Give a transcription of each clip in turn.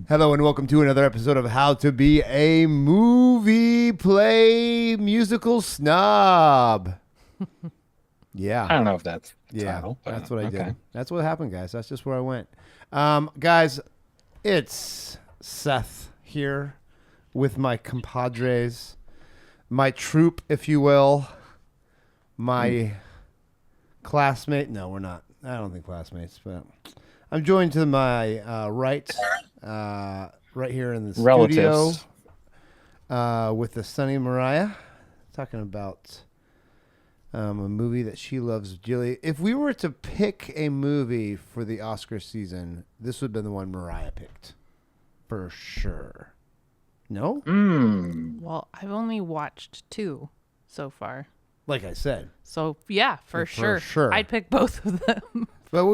Hello and welcome to another episode of How to Be a Movie Play Musical Snob. Yeah. I don't know if that's the title, but that's what I did. That's what happened, guys. That's just where I went. Guys, it's Seth here with my compadres, my troop, if you will, my classmate. No, we're not. I don't think classmates, but I'm joined to my right here in the studio with the sunny Mariah, talking about a movie that she loves dearly. If we were to pick a movie for the Oscar season, this would have been the one Mariah picked, for sure. No? Well, I've only watched 2 so far. Like I said. So, yeah, for sure. I'd pick both of them. But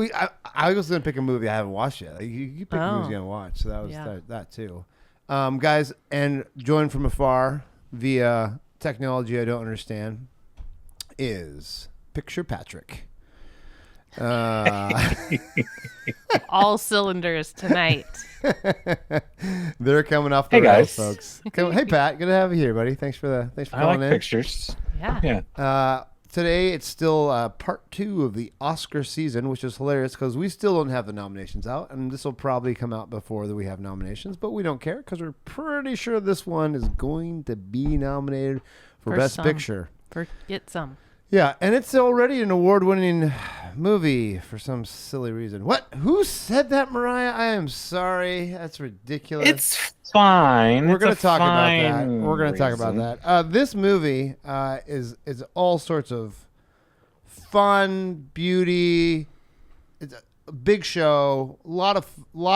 I was going to pick a movie I haven't watched yet. Like, you pick movies you haven't watched, so that was that too. Guys, and joined from afar via technology I don't understand is Picture Patrick. All cylinders tonight. They're coming off the rails, folks. Hey, Pat, good to have you here, buddy. Thanks for calling in. Pictures. Yeah. Today it's still part 2 of the Oscar season, which is hilarious because we still don't have the nominations out, and this will probably come out before that we have nominations, but we don't care because we're pretty sure this one is going to be nominated for Best Picture. Get some. Yeah, and it's already an award-winning movie for some silly reason. What? Who said that, Mariah? I am sorry. That's ridiculous. It's fine. We're going to talk about that. We're going to talk about that. This movie is all sorts of fun, beauty. It's a big show. A lot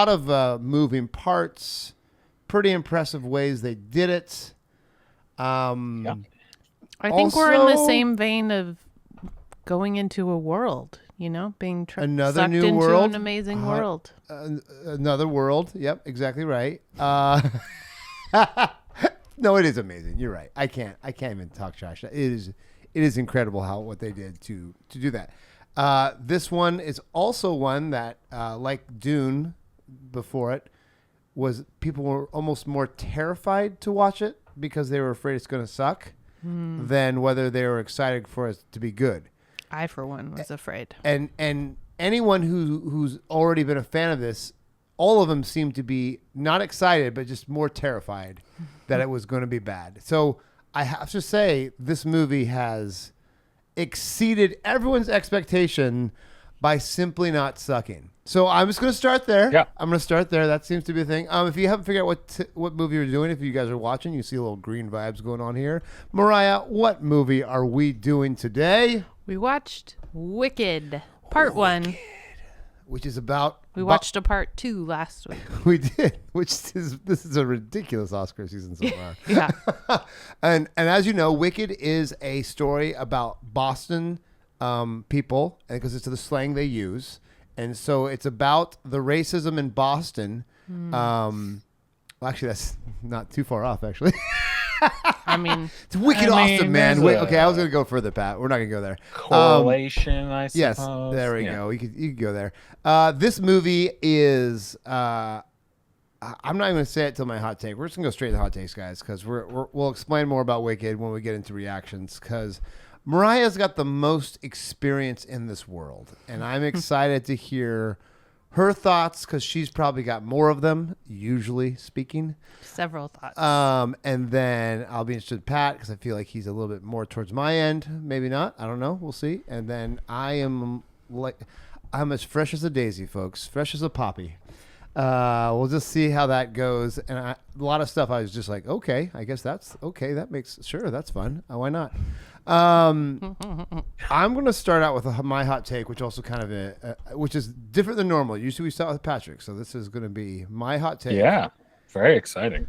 of moving parts. Pretty impressive ways they did it. I think we're in the same vein of going into a world, being sucked into an amazing world. Another world. Yep, exactly right. No, it is amazing. You're right. I can't even talk trash. It is incredible what they did to do that. This one is also one that, like Dune before it, people were almost more terrified to watch it because they were afraid it's going to suck. Than whether they were excited for it to be good. I, for one, was afraid. And anyone who's already been a fan of this, all of them seem to be not excited, but just more terrified that it was going to be bad. So I have to say, this movie has exceeded everyone's expectation by simply not sucking. So I'm just going to start there. Yeah. I'm going to start there. That seems to be a thing. If you haven't figured out what movie you're doing, if you guys are watching, you see a little green vibes going on here. Mariah, what movie are we doing today? We watched Wicked, Part 1. Which is about... We watched a Part 2 last week. We did, this is a ridiculous Oscar season so far. Yeah. And as you know, Wicked is a story about Boston people, because it's the slang they use. And so it's about the racism in Boston. Well, actually, that's not too far off, actually. I mean... It's wicked awesome, man. Okay, I was going to go further, Pat. We're not going to go there. Correlation, I suppose. Yes, there we go. You could go there. This movie is... I'm not even going to say it till my hot take. We're just going to go straight to the hot takes, guys, because we'll explain more about Wicked when we get into reactions, because... Mariah's got the most experience in this world, and I'm excited to hear her thoughts because she's probably got more of them, usually speaking. Several thoughts. And then I'll be interested in Pat because I feel like he's a little bit more towards my end. Maybe not. I don't know. We'll see. And then I'm as fresh as a daisy, folks. Fresh as a poppy. We'll just see how that goes. And a lot of stuff I was just like, okay, I guess that's okay. That's fun. Why not? I'm going to start out with my hot take, which also kind of which is different than normal. Usually we start with Patrick, so this is going to be my hot take. Yeah, very exciting.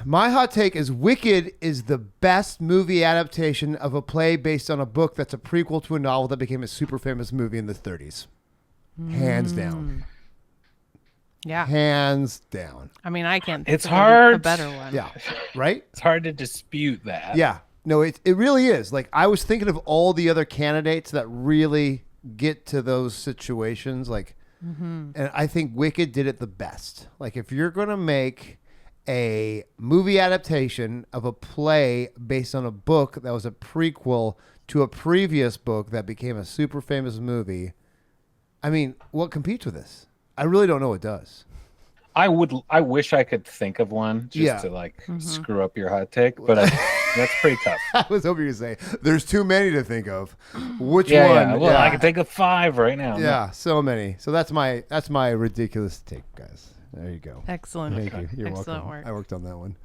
My hot take is Wicked is the best movie adaptation of a play based on a book that's a prequel to a novel that became a super famous movie in the 30s. Hands down. Yeah. Hands down. I mean, I can't think it's of hard. A better one. Yeah. Right? It's hard to dispute that. Yeah. No, it really is. Like, I was thinking of all the other candidates that really get to those situations. Like, And I think Wicked did it the best. Like, if you're going to make a movie adaptation of a play based on a book that was a prequel to a previous book that became a super famous movie, I mean, what competes with this? I really don't know what does. I wish I could think of one just to like screw up your hot take, but that's pretty tough. I was hoping you'd say there's too many to think of. Which one? Yeah. Well, I can think of 5 right now. Yeah, so many. So that's my ridiculous take, guys. There you go. Excellent. Thank you. You're Excellent welcome. work. I worked on that one.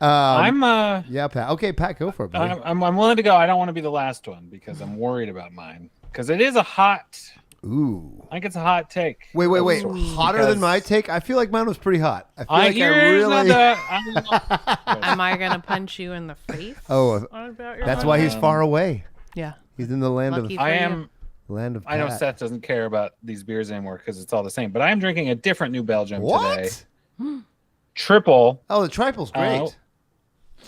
Yeah, Pat. Okay, Pat, go for it, buddy. I'm willing to go. I don't want to be the last one because I'm worried about mine because it is a hot. Ooh. I think it's a hot take. Wait. Hotter than my take? I feel like mine was pretty hot. I feel like yours I really. Am I gonna punch you in the face? Oh, that's why he's far away. Yeah. He's in the land Lucky of. for I you. am. Land of. I know Pat. Seth doesn't care about these beers anymore because it's all the same. But I am drinking a different New Belgium What? today. Triple. Oh, the triple's great.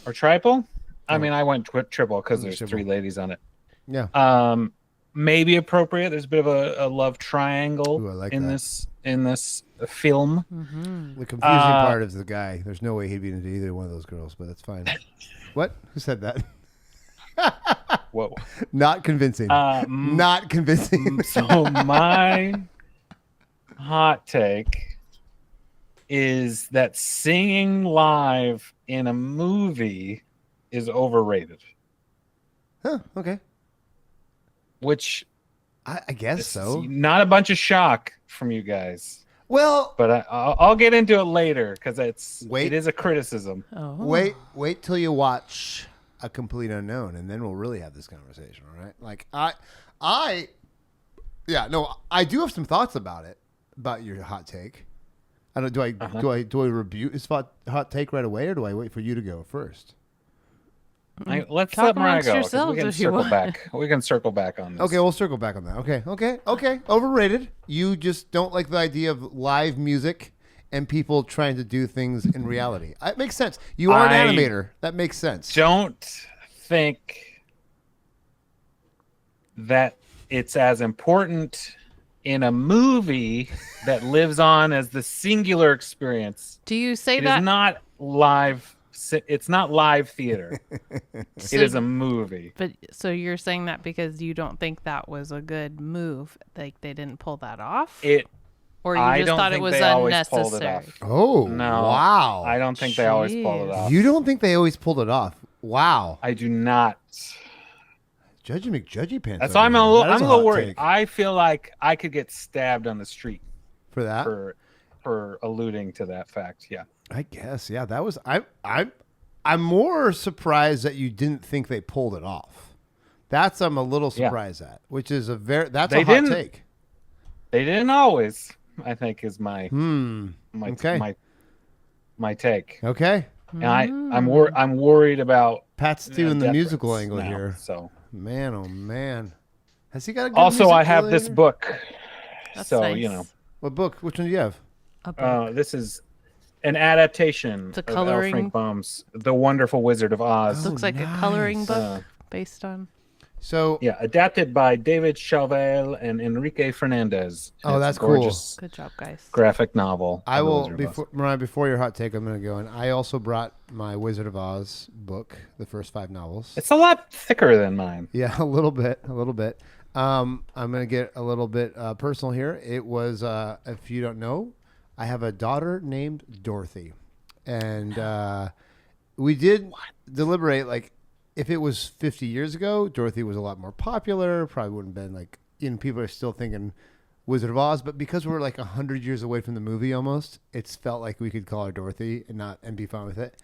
Or triple? I mean, I went triple because there's triple. 3 ladies on it. Yeah. Maybe appropriate. There's a bit of a love triangle Ooh, I like in that. this film. The confusing part is the guy. There's no way he'd be into either one of those girls, but that's fine. What? Who said that? Whoa. Not convincing. Not convincing. So my hot take is that singing live in a movie is overrated. Huh, okay. Which I guess so. Not a bunch of shock from you guys. Well, But I'll get into it later because Wait. it is a criticism. Oh. wait till you watch A Complete Unknown, and then we'll really have this conversation. All right? Like I do have some thoughts about your hot take. I don't. Do I rebuke his hot take right away, or do I wait for you to go first? Let's Talk let Mariah amongst go. 'Cause yourselves we can if you circle want. back. We can circle back on this. Okay, we'll circle back on that. Okay. Overrated. You just don't like the idea of live music and people trying to do things in reality. It makes sense. You are an animator. That makes sense. Don't think that it's as important in a movie that lives on as the singular experience. Do you say It that? is not live. It's not live theater. It is a movie. But so you're saying that because you don't think that was a good move, like they didn't pull that off, or you I just don't thought it think was they always pulled it unnecessary? off. Oh, No. wow. I don't think they always pulled it off. You don't think they always pulled it off? Wow. I do not. Judgy McJudgy pants. That's why I'm a little hot worried. take. I feel like I could get stabbed on the street For that? for alluding to that fact. Yeah. I guess. Yeah, that was. I'm more surprised that you didn't think they pulled it off. That's I'm a little surprised at, which is a hot take. They didn't always. I think is my Okay. my take. Okay. And I'm worried about Pat's doing the deference musical angle now, here. So Man, oh man. Has he got a good also I musical have this later? book. That's So nice. you know, What book? Which one do you have? A book. this is an adaptation It's a of L. coloring- Frank Baum's The Wonderful Wizard of Oz. Looks like nice. a coloring book Uh, based on. So Yeah, adapted by David Chauvel and Enrique Fernandez. Oh, It's that's a cool. gorgeous Good job, guys. graphic novel. I of The will Wizard of Oz. Mariah, before your hot take, I'm gonna go, and I also brought my Wizard of Oz book, the first 5 novels. It's a lot thicker than mine. Yeah, a little bit. I'm gonna get a little bit personal here. It was, if you don't know, I have a daughter named Dorothy, and we did deliberate. Like, if it was 50 years ago, Dorothy was a lot more popular. Probably wouldn't have been like, people are still thinking Wizard of Oz, but because we're like 100 years away from the movie, almost, it's felt like we could call her Dorothy and be fine with it.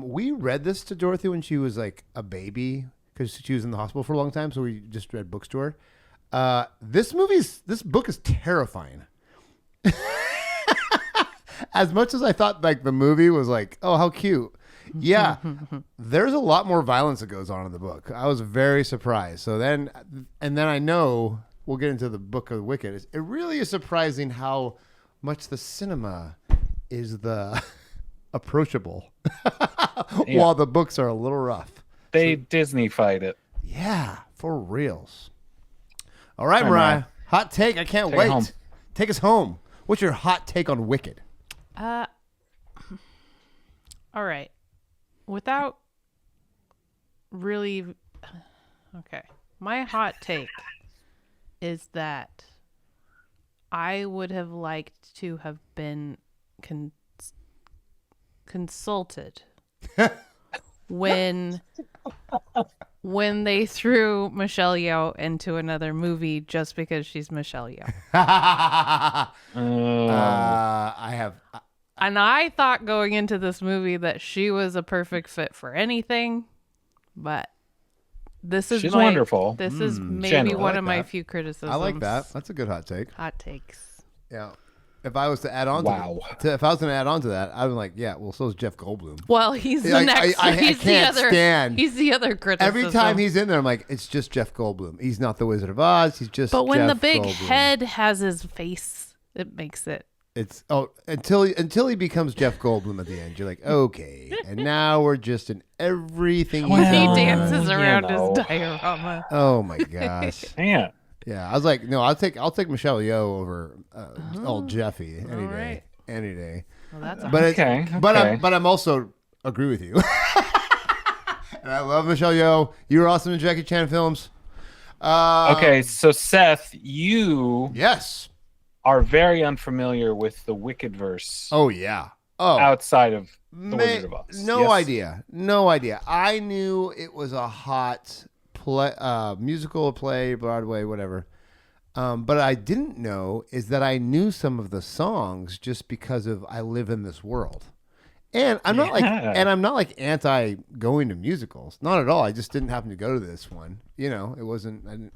We read this to Dorothy when she was like a baby, because she was in the hospital for a long time, so we just read books to her. This book is terrifying. As much as I thought like the movie was like, oh, how cute. Yeah, there's a lot more violence that goes on in the book. I was very surprised. So then I know we'll get into the book of Wicked. It really is surprising how much the cinema is the approachable, while the books are a little rough. They Disney-fied it. Yeah, for reals. All right, Mariah. Hot take. I can't wait. Take us home. What's your hot take on Wicked? All right. Without really... Okay. My hot take is that I would have liked to have been consulted when they threw Michelle Yeoh into another movie just because she's Michelle Yeoh. I have... And I thought going into this movie that she was a perfect fit for anything, but she's wonderful. This is maybe one of my few criticisms. I like that. That's a good hot take. Hot takes. Yeah. If I was to add on if I was going to add on to that, I'd be like, yeah, well, so is Jeff Goldblum. Well, he's the next. I can't stand. He's the other criticism. Every time he's in there, I'm like, it's just Jeff Goldblum. He's not the Wizard of Oz. He's just But when Jeff the big Goldblum. head has his face, it makes it. It's until he becomes Jeff Goldblum at the end. You're like, okay, and now we're just in everything. He dances around his diorama. Oh my gosh. Yeah. Yeah, I was like, no, I'll take Michelle Yeoh over old Jeffy any day, any day. Well, that's okay. But I'm also agree with you. And I love Michelle Yeoh. You were awesome in Jackie Chan films. Okay, so Seth, you are very unfamiliar with the Wicked verse. Oh yeah. Oh, outside of the Wizard of Oz. No idea. I knew it was a hot musical, play, Broadway, whatever. But I didn't know is that I knew some of the songs just because of I live in this world. And I'm not like anti going to musicals. Not at all. I just didn't happen to go to this one. You know, it wasn't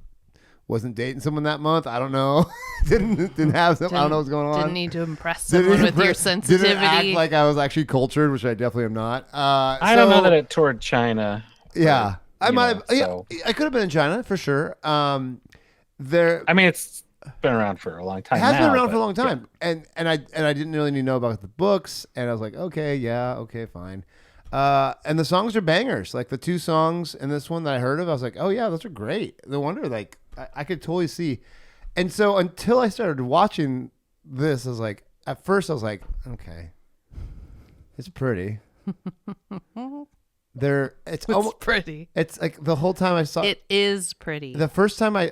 wasn't dating someone that month. I don't know. didn't have some. I don't know what's going on. Didn't need to impress someone with your sensitivity. Didn't act like I was actually cultured, which I definitely am not. I don't know that it toured China. Yeah. I might have. Yeah, I could have been in China for sure. I mean, it's been around for a long time. It has been around for a long time, and I didn't really know about the books, and I was like, okay, fine. And the songs are bangers. Like the two songs in this one that I heard of, I was like, oh yeah, those are great. No wonder, like I could totally see. And so until I started watching this, I was like, at first I was like, okay, it's pretty. It's almost pretty. It's like the whole time I saw it is pretty. The first time I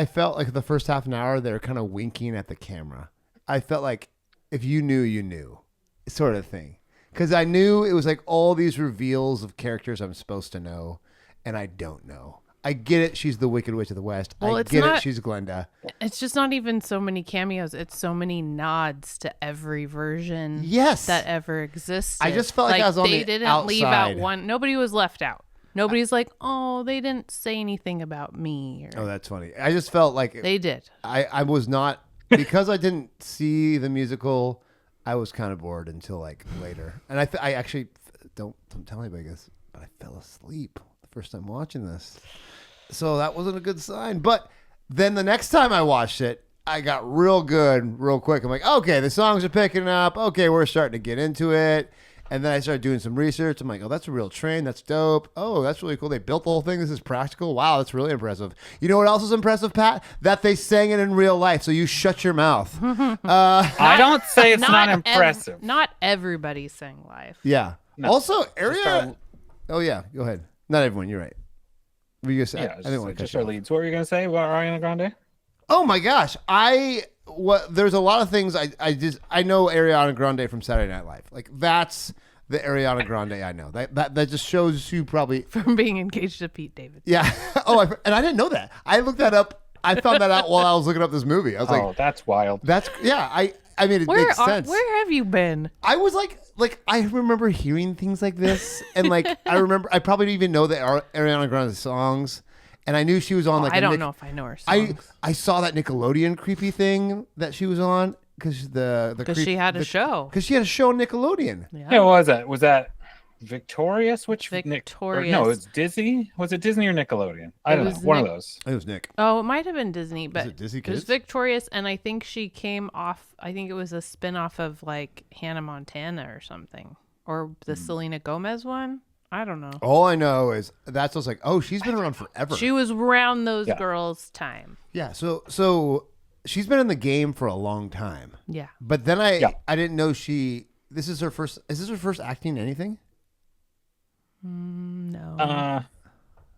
felt like the first half an hour they're kind of winking at the camera. I felt like if you knew, you knew, sort of thing. Because I knew it was like all these reveals of characters I'm supposed to know, and I don't know. I get it. She's the Wicked Witch of the West. Well, I get it. She's Glenda. It's just not even so many cameos. It's so many nods to every version that ever existed. I just felt like I was on the outside. They didn't leave out one. Nobody was left out. Nobody's like, oh, they didn't say anything about me. Oh, that's funny. I just felt like they did. I was not, because I didn't see the musical, I was kind of bored until like later. And I actually, don't tell anybody this, but I fell asleep the first time watching this. So that wasn't a good sign. But then the next time I watched it, I got real good real quick. I'm like, okay, the songs are picking up. Okay, we're starting to get into it. And then I started doing some research. I'm like, oh, that's a real train. That's dope. Oh, that's really cool. They built the whole thing. This is practical. Wow, that's really impressive. You know what else is impressive, Pat? That they sang it in real life. So you shut your mouth. I don't say it's not impressive. Not everybody sang live. Yeah. No. Also, area. Oh, yeah. Go ahead. Not everyone. You're right. What were you going to say? Yeah, I didn't want to just our leads. What were you going to say about Ariana Grande? Oh, my gosh. There's a lot of things I know Ariana Grande from Saturday Night Live. Like that's the Ariana Grande I know. That just shows you probably from being engaged to Pete Davidson. Yeah. And I didn't know that. I looked that up. I found that out while I was looking up this movie. I was like, that's wild. I mean, it makes sense. Where have you been? I was like I remember hearing things like this, and like I probably didn't even know the Ariana Grande songs. And I knew she was on I don't know if I know her songs. I saw that Nickelodeon creepy thing that she was on because she had a show. Because she had a show on Nickelodeon. Yeah, what was that? Was that Victorious? Victorious? No, it's Disney. Was it Disney or Nickelodeon? I don't know. One of those. It was Nick. Oh, it might have been Disney, but it Disney Kids? It was Victorious, and I think she came off. I think it was a spinoff of like Hannah Montana or something, or the Selena Gomez one. I don't know. All I know is that's what's like, oh, she's been around forever. She was around those girls' time. Yeah. So she's been in the game for a long time. Yeah. But then I didn't know this is her first. Is this her first acting in anything? No.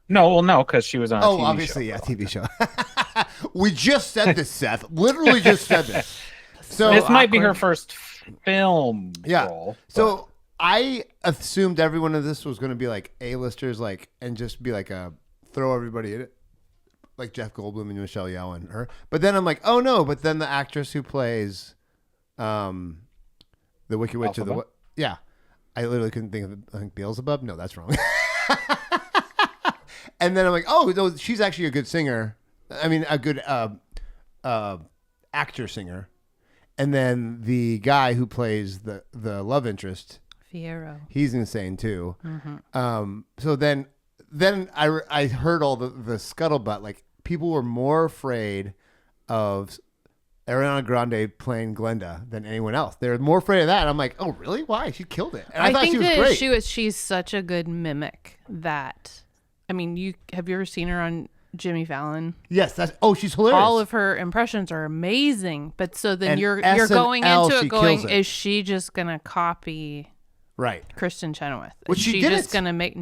No, because she was on a TV obviously, show. TV show. We just said this, Seth. Literally just said this. So this might be her first film role. So I assumed every one of this was going to be like A-listers, like, and just be like throw everybody in it, like Jeff Goldblum and Michelle Yeoh and her. But then I'm like, oh no! But then the actress who plays, the Wicked Witch of the I literally couldn't think of I think Beelzebub. No, that's wrong. And then I'm like, oh, no, she's actually a good singer. I mean, a good actor singer. And then the guy who plays the love interest, Fierro, he's insane too. So then I heard all the scuttlebutt. Like, people were more afraid of Ariana Grande playing Glenda than anyone else. They're more afraid of that. And I'm like, oh, really? Why? She killed it. And I thought think she was great. She's such a good mimic that, I mean, have you ever seen her on Jimmy Fallon? Yes, she's hilarious. All of her impressions are amazing. But so then And you're SNL, going into she it going, kills it. is she just gonna copy Kristen Chenoweth? Which Is she she didn't. just gonna make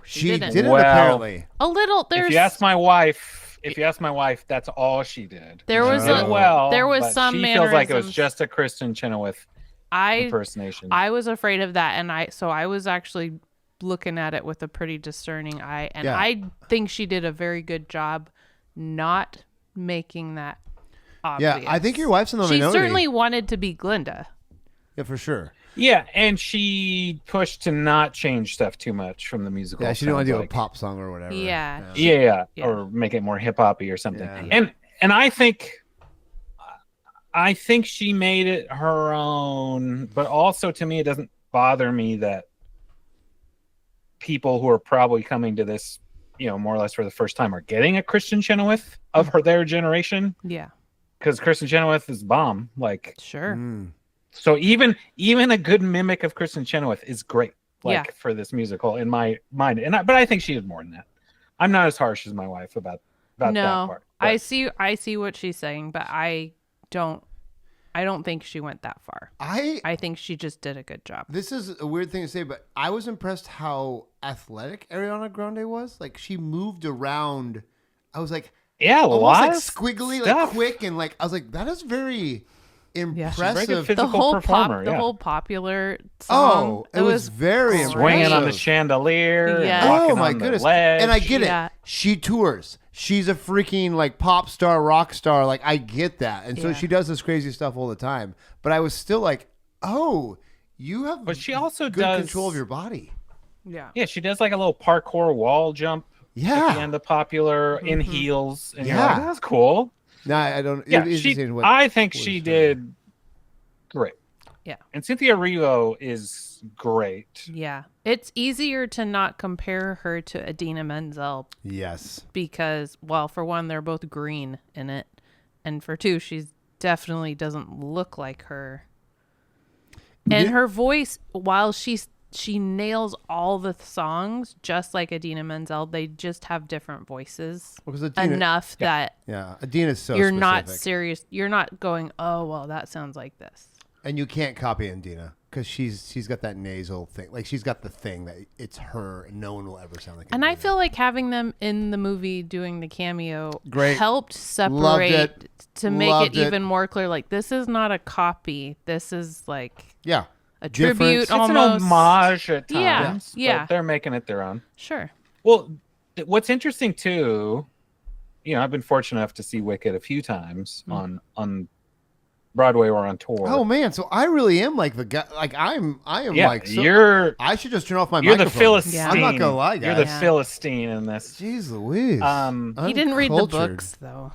she didn't. didn't Well, apparently. A little If you ask my wife, that's all she did. There was She did there was but some she feels like it was mannerisms. just a Kristen Chenoweth impersonation. I was afraid of that, and I was actually looking at it with a pretty discerning eye, and I think she did a very good job not making that obvious. Yeah, I think your wife's in the She minority. certainly wanted to be Glinda. Yeah, for sure. Yeah, and she pushed to not change stuff too much from the musical. Yeah, she didn't want to do sounds a pop song or whatever. Yeah. Yeah, Yeah. or make it more hip hoppy or something. Yeah. And I think she made it her own, but also to me it doesn't bother me that people who are probably coming to this, more or less for the first time are getting a Kristen Chenoweth of their generation. Yeah, Because Kristen Chenoweth is bomb. Like, sure. so even a good mimic of Kristen Chenoweth is great. Like, for this musical in my mind. But I think she did more than that. I'm not as harsh as my wife about that part. But I see what she's saying, but I don't think she went that far. I think she just did a good job. This is a weird thing to say, but I was impressed how athletic Ariana Grande was. Like, she moved around. I was like, yeah, almost lot like of squiggly, stuff. like quick, and like I was like, that is very impressive. Very good The whole performer, the yeah. whole popular song. it was very great. Swinging on the impressive. chandelier. Yeah. And walking Oh my on goodness! The ledge. And I get Yeah. it. She tours. She's a freaking like pop star, rock star. Like, I get that, and so Yeah. she does this crazy stuff all the time. But I was still like, oh, you have. But she also good does control of your body. Yeah. Yeah, she does like a little parkour wall jump at the Yeah. end of Popular in heels. And you're Yeah. like, that's cool. No, I don't. Yeah, it is interesting what I think was she her- did great. Yeah. And Cynthia Erivo is great. Yeah. It's easier to not compare her to Idina Menzel Yes. because, well, for one, they're both green in it. And for two, she's definitely doesn't look like her. And Yeah. her voice, while she nails all the songs, just like Idina Menzel, they just have different voices Because Idina, enough that yeah, Adina's so you're specific. not serious. You're not going, oh, well, that sounds like this. And you can't copy Adina because she's got that nasal thing. Like, she's got the thing that it's her, and no one will ever sound like. And I Adina. feel like having them in the movie doing the cameo Great. helped Loved separate it. to make Loved it it. even more clear. Like, this is not a copy. This is like Yeah. a Different. tribute It's almost. an homage at Yeah, times. yeah. But they're making it their own. Sure. Well, what's interesting too, I've been fortunate enough to see Wicked a few times on Broadway or on tour. Oh man, so I really am like the guy. Like, I am yeah, like. So, I should just turn off my you're the microphone. Philistine. Yeah. I'm not gonna lie, guys. You're the Yeah. Philistine in this. Jeez Louise. He didn't read the Uncultured. books though.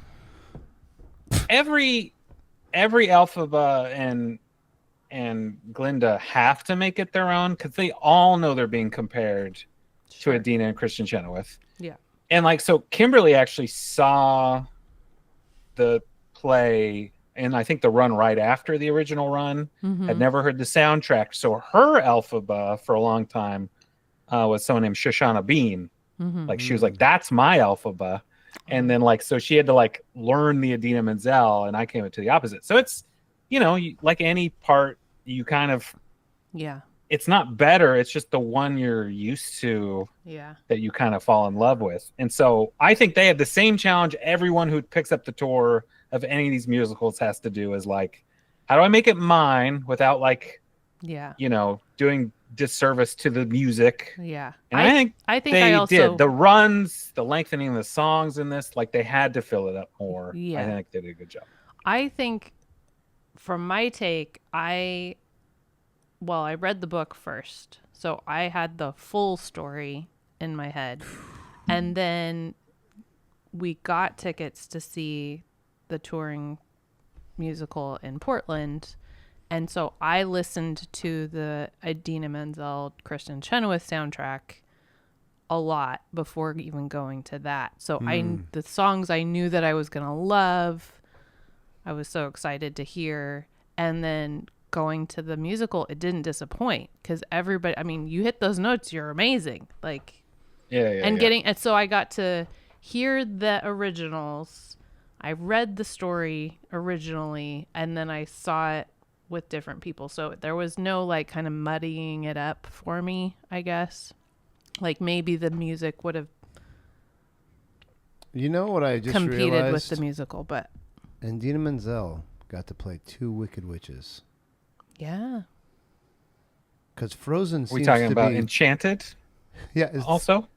Every Elphaba and Glinda have to make it their own because they all know they're being compared to Adina and Kristen Chenoweth. Yeah. And like, so Kimberly actually saw the play, and I think the run right after the original run, had never heard the soundtrack. So her Elphaba for a long time was someone named Shoshana Bean. Like, she was like, that's my Elphaba. And then like, so she had to like learn the Idina Menzel, and I came to the opposite. So it's, like any part, you kind of, it's not better. It's just the one you're used to that you kind of fall in love with. And so I think they have the same challenge everyone who picks up the tour of any of these musicals has to do, is like, how do I make it mine without like, doing disservice to the music? Yeah. And I think they did. The runs, the lengthening of the songs in this, like they had to fill it up more. Yeah. I think they did a good job. I think from my take, I read the book first. So I had the full story in my head. And then we got tickets to see the touring musical in Portland. And so I listened to the Idina Menzel, Kristen Chenoweth soundtrack a lot before even going to that. So the songs I knew that I was going to love, I was so excited to hear. And then going to the musical, it didn't disappoint, because everybody, I mean, you hit those notes, you're amazing. Like, and so I got to hear the originals. I read the story originally, and then I saw it with different people. So there was no like kind of muddying it up for me, I guess. Like maybe the music would have what I just competed realized? with the musical, but Idina Menzel got to play 2 Wicked Witches. Yeah. Because Frozen seems we talking to about be... Enchanted? Yeah. Also?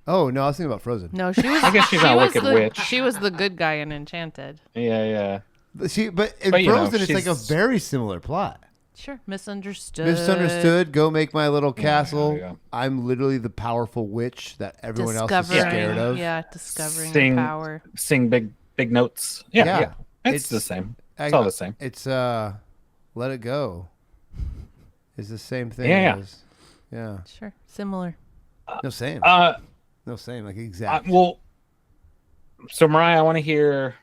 Oh, no, I was thinking about Frozen. No, she was... I guess she's not a Wicked Witch. She was the good guy in Enchanted. Yeah. But in Frozen, it's like a very similar plot. Sure. Misunderstood. Misunderstood. Go make my little castle. Yeah. I'm literally the powerful witch that everyone else is scared of. Yeah, discovering the power. Sing big notes. Yeah. It's the same. It's all the same. It's Let It Go. It's the same thing. Yeah. Sure. Similar. No, same. No, same. Like exact. So Mariah, I want to hear.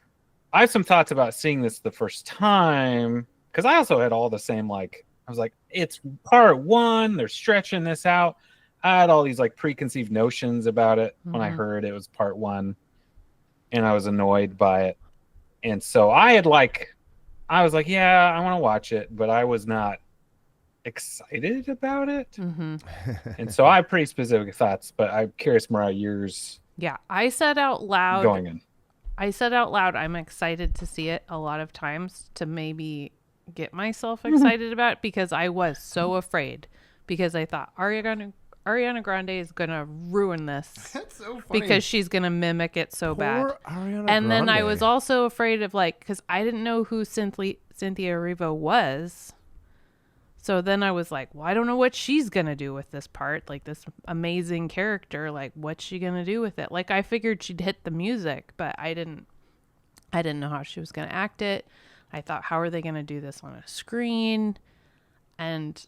I have some thoughts about seeing this the first time, because I also had all the same, like, I was like, it's part 1. They're stretching this out. I had all these like preconceived notions about it when I heard it was part 1, and I was annoyed by it. And so I was like, yeah, I want to watch it, but I was not excited about it. And so I have pretty specific thoughts, but I'm curious, Mariah, yours. Yeah, I said out loud going in. I'm excited to see it a lot of times to maybe get myself excited about it, because I was so afraid, because I thought Ariana Grande is going to ruin this. That's so funny. Because she's going to mimic it so bad. Ariana and then I Grande. was also afraid of because I didn't know who Cynthia Erivo was. So then I was like, well, I don't know what she's going to do with this part. Like this amazing character, like what's she going to do with it? Like I figured she'd hit the music, but I didn't know how she was going to act it. I thought, how are they going to do this on a screen? And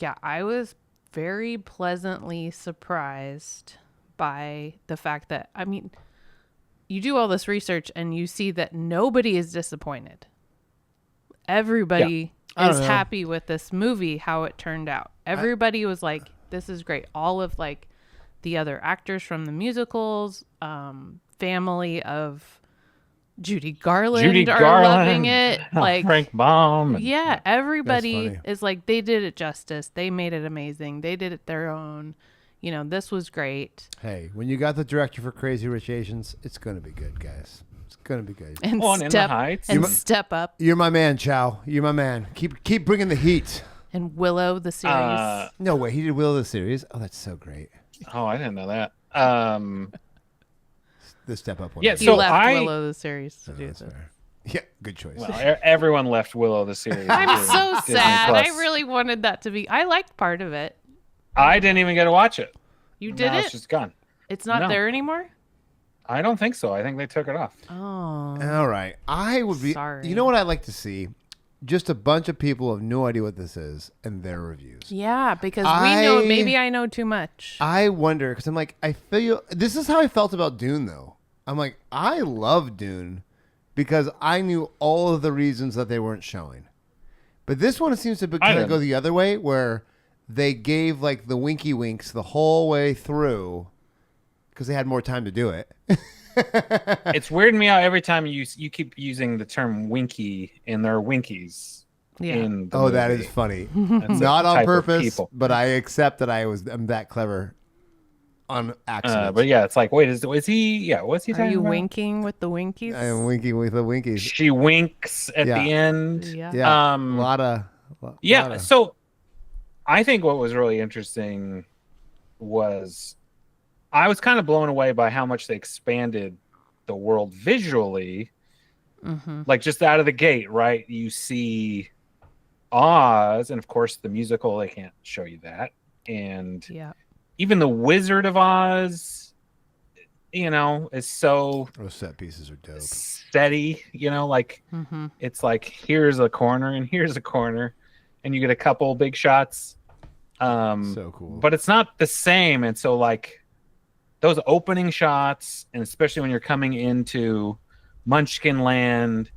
yeah, I was very pleasantly surprised by the fact that, I mean, you do all this research and you see that nobody is disappointed. Everybody is happy with this movie, how it turned out. Everybody was like, this is great. All of like the other actors from the musicals, family of Judy Garland are loving it. Like Frank Baum. Yeah, everybody is like, they did it justice. They made it amazing. They did it their own. This was great. Hey, when you got the director for Crazy Rich Asians, it's going to be good, guys. It's going to be good. And In the Heights. Step Up. You're my man, Chow. You're my man. Keep bringing the heat. And Willow, the series. No way, he did Willow the series. Oh, that's so great. Oh, I didn't know that. The Step Up one. Yeah, he so left Willow the series to do this. Yeah, good choice. Well, everyone left Willow the series. I'm so Disney sad. Plus. I really wanted that to be. I liked part of it. I didn't even get to watch it. You did now it? It's just gone. It's not there anymore? I don't think so. I think they took it off. Oh. All right. I would be. Sorry. You know what I'd like to see? Just a bunch of people who have no idea what this is and their reviews. Yeah, because we know. Maybe I know too much. I wonder, because I'm like, I feel. This is how I felt about Dune, though. I'm like, I love Dune because I knew all of the reasons that they weren't showing. But this one seems to kind of go the other way, where they gave like the winky winks the whole way through because they had more time to do it. It's weirding me out every time you keep using the term winky, and there are winkies Yeah. in the Oh, that movie. is funny. That's a Not on type of purpose, people. but I accept that I'm that clever on accident. But yeah, it's like, wait, is he? Yeah, what's he Are talking you about? winking with the winkies? I am winking with the winkies. She winks at Yeah. the end. Yeah. Yeah, Um, a lot of. Yeah. So I think what was really interesting was I was kind of blown away by how much they expanded the world visually. Mm-hmm. Like just out of the gate, right? You see Oz, and of course the musical, they can't show you that. And Yeah. even the Wizard of Oz, is so Those set pieces are dope. steady, like Mm-hmm. it's like here's a corner and here's a corner, and you get a couple big shots. So cool. But it's not the same. And so like those opening shots, and especially when you're coming into Munchkin Land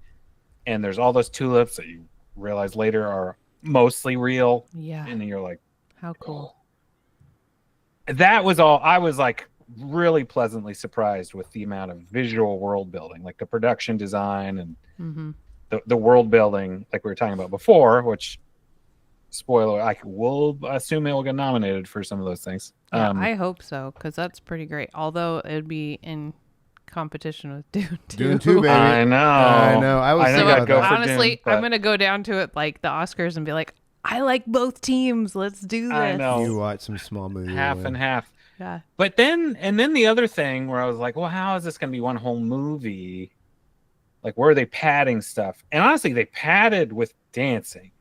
and there's all those tulips that you realize later are mostly real. Yeah. And then you're like, How cool. that was all. I was like really pleasantly surprised with the amount of visual world building, like the production design and Mm-hmm. the world building, like we were talking about before, which spoiler, I will assume it will get nominated for some of those things. Yeah, I hope so, because that's pretty great. Although it would be in competition with Dune 2. Dune 2, baby. I know. I was I know thinking you gotta about go that. for Honestly, Dune, I'm but- gonna go down to it like the Oscars and be like, I like both teams. Let's do this. I know. You watch some small movies. half and half. Yeah. But then the other thing where I was like, well, how is this going to be one whole movie? Like, where are they padding stuff? And honestly, they padded with dancing.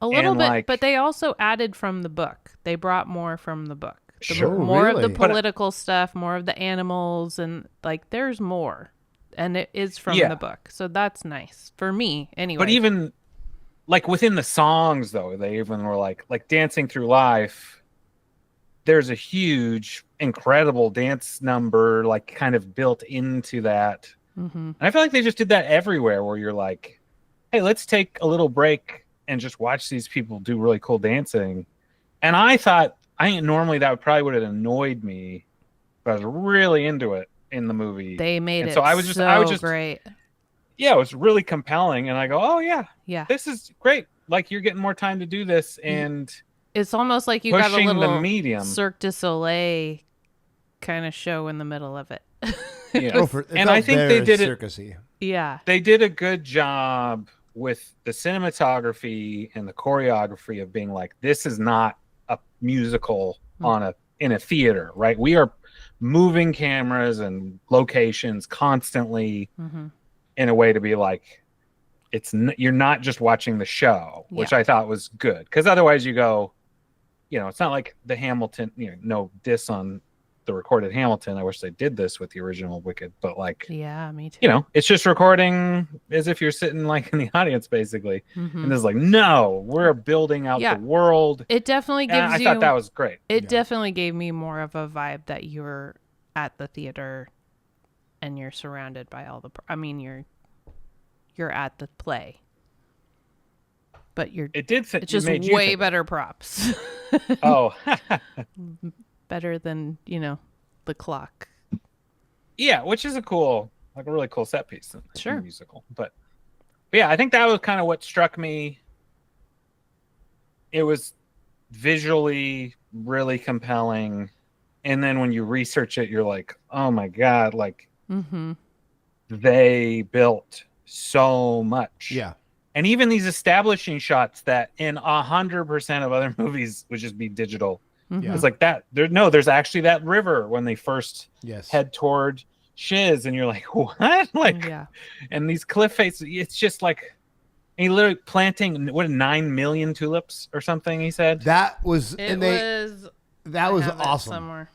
A little And, bit, like- but they also added from the book. They brought more from the book. Sure. More of the Really? political stuff, more of the animals, and like there's more. And it is from Yeah. the book. So that's nice. For me, anyway. But even like within the songs, though, they even were like Dancing Through Life. There's a huge, incredible dance number, like kind of built into that. Mm-hmm. And I feel like they just did that everywhere where you're like, hey, let's take a little break and just watch these people do really cool dancing. And I thought, normally that probably would have annoyed me, but I was really into it in the movie. They made And it so I was just great. Yeah, it was really compelling. And I go, oh, yeah, Yeah. this is great. Like, you're getting more time to do this and It's almost like you got a pushing the little medium. Cirque du Soleil kind of show in the middle of it. Yeah. It And I felt think they very did it. circusy. Yeah. They did a good job with the cinematography and the choreography of being like, this is not a musical in a theater, right? We are moving cameras and locations constantly Mm-hmm. in a way to be like, you're not just watching the show, which Yeah. I thought was good. Because otherwise you go, it's not like the Hamilton, no diss on the recorded Hamilton. I wish they did this with the original Wicked, but like, Yeah, me too. it's just recording as if you're sitting like in the audience basically. Mhm. And it's like, no, we're building out Yeah. the world. It definitely And gives I you. thought that was great. It definitely gave me more of a vibe that you're at the theater, and you're surrounded by all the. You're at the play, but It did. It's just made you way think- better props. Oh, Better than the clock. yeah, which is a really cool set piece in Sure. the musical. But yeah, I think that was kind of what struck me. It was visually really compelling, and then when you research it, you're like, oh my god, like Mm-hmm. they built so much. Yeah. And even these establishing shots that in 100% of other movies would just be digital. Yeah. It's like that. There's actually that river when they first Yes. head toward Shiz, and you're like, what? Like, Yeah. and these cliff faces, it's just like, he literally planting 9 million tulips or something. He said That was It and was. that I was have it awesome. somewhere.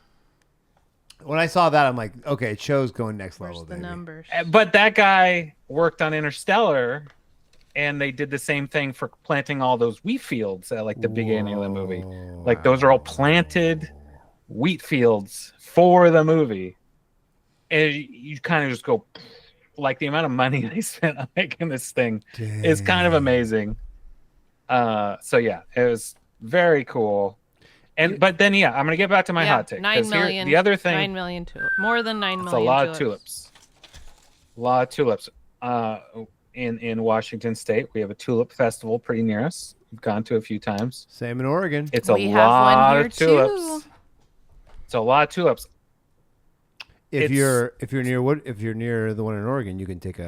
When I saw that, I'm like, okay, show's going next Where's level, the baby. numbers? But that guy worked on Interstellar, and they did the same thing for planting all those wheat fields at like the beginning of the movie. Like those are all planted wheat fields for the movie, and you kind of just go, like the amount of money they spent on making this thing is kind of amazing. So yeah, it was very cool. But then I'm gonna get back to my hot take. 9 million. The other thing, 9 million tulips. More than 9 it's million. a lot of tulips. A lot of tulips. In Washington State, we have a tulip festival pretty near us. We've gone to a few times. Same in Oregon. It's We a have one lot here of tulips. too. It's a lot of tulips. If you're near the one in Oregon, you can take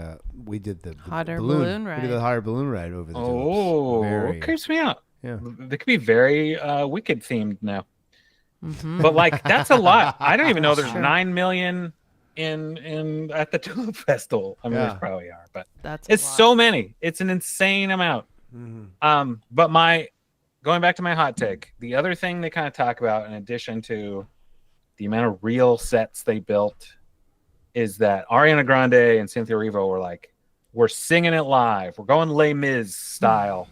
we did the Hot air balloon balloon We did ride. the hot air balloon ride over the Oh, tulips. it creeps me out. Yeah. They could be very wicked themed now. But like that's a lot. I don't even know there's Sure. 9 million in at the tulip festival. I mean, Yeah. there probably are, but That's it's a lot. so many. It's an insane amount. Mhm. But going back to my hot take, the other thing they kind of talk about in addition to the amount of real sets they built is that Ariana Grande and Cynthia Erivo were like, we're singing it live. We're going Les Mis style.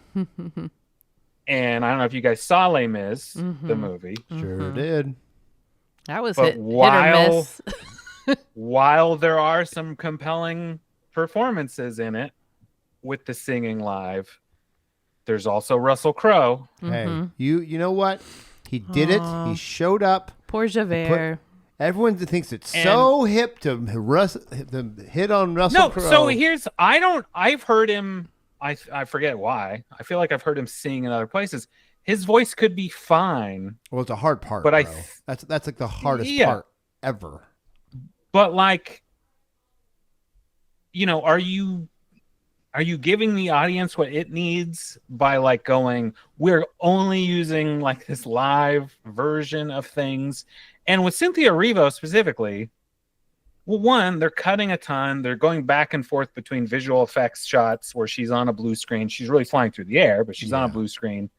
And I don't know if you guys saw Les Mis, the movie. Sure did. That was But hit or while- miss. While there are some compelling performances in it with the singing live, there's also Russell Crowe. Hey, you know what? He did it. He showed up. Poor Javert. Everyone thinks it's so hip to hit on Russell No, Crowe. so I've heard him. I forget why. I feel like I've heard him sing in other places. His voice could be fine, Well, it's a hard part, but bro. That's like the hardest part ever. but like, are you giving the audience what it needs by like going, we're only using like this live version of things? And with Cynthia Erivo specifically, well, one, they're cutting a ton. They're going back and forth between visual effects shots where she's on a blue screen. She's really flying through the air, but she's on a blue screen.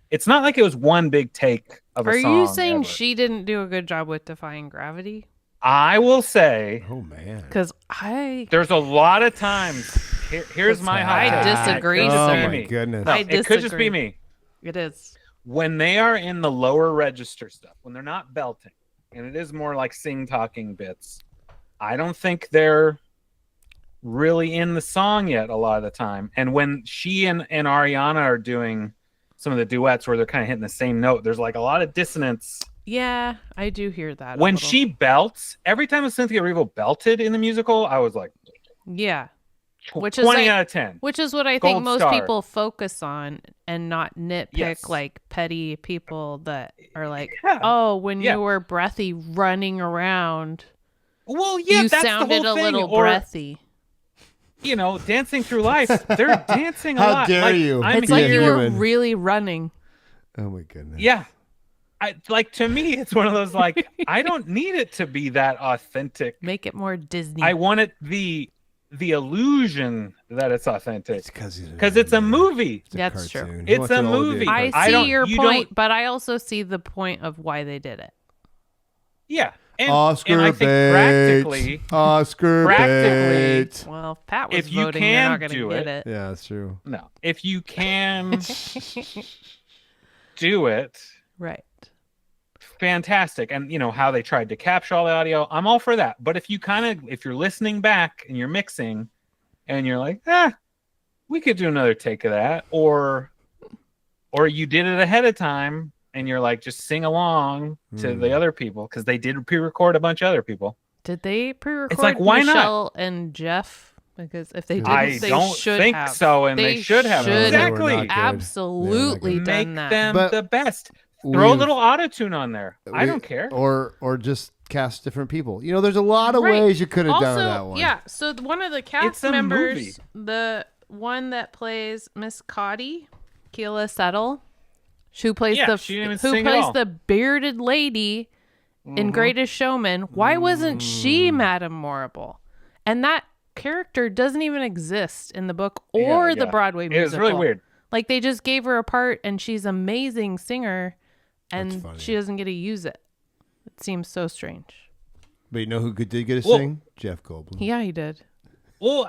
It's not like it was one big take of a song. Are you saying ever. she didn't do a good job with Defying Gravity? I will say, Oh man. Because there's a lot of times. Here's my hot I take. disagree, Oh sir. my goodness. No, I it could just disagree. be me. It is. When they are in the lower register stuff, when they're not belting, and it is more like sing-talking bits, I don't think they're really in the song yet a lot of the time. And when she and Ariana are doing some of the duets where they're kind of hitting the same note, there's like a lot of dissonance. Yeah, I do hear that. a When little. she belts, every time Cynthia Erivo belted in the musical, I was like, Yeah. Which 20 is out of 10. Which is what I Gold think most star. people focus on and not nitpick Yes. like petty people that are like, Yeah. oh, when Yeah. you were breathy running around, Well, yeah, you that's sounded the whole a thing. little Or, breathy. Dancing through life, they're dancing a How lot. dare Like, you. I'm It's like here. you were human. really running. Oh my goodness. Yeah. To me, it's one of those like, I don't need it to be that authentic. Make it more Disney. I want it the illusion that it's authentic Because it's a movie. That's true. It's a movie. I I don't- see your you point, don't- but I also see the point of why they did it. Yeah. And, Oscar and I think bait. practically, Oscar practically- bait. Well, if Pat was If you voting, they're can not going do to get it- it. Yeah, that's true. no. If you can do it, Right. fantastic. And how they tried to capture all the audio, I'm all for that. But if you're listening back and you're mixing and you're like, we could do another take of that, or you did it ahead of time and you're like, just sing along to the other people, because they did pre-record a bunch of other people. Did they pre-record like, why not? Michelle and Jeff? Because if they didn't, I they don't should think have. so, and they should have. should Exactly. They were not good. absolutely They Make done that. them But the best. Throw a we've- little auto-tune on there. I don't care. Or just cast different people. There's a lot of Right. ways you could have Also, done that one. yeah. So one of the It's cast a members, movie. the one that plays Miss Cotty, Keela Settle, who plays Yeah, she didn't even who sing at plays all. the bearded lady in Greatest Showman. Why wasn't she Madame Morrible? And that character doesn't even exist in the book or the Broadway musical. It was really weird. Like they just gave her a part, and she's an amazing singer, and funny. she doesn't get to use it. It seems so strange. But you know who did get to Well- sing? Jeff Goldblum. Yeah, he did. Well,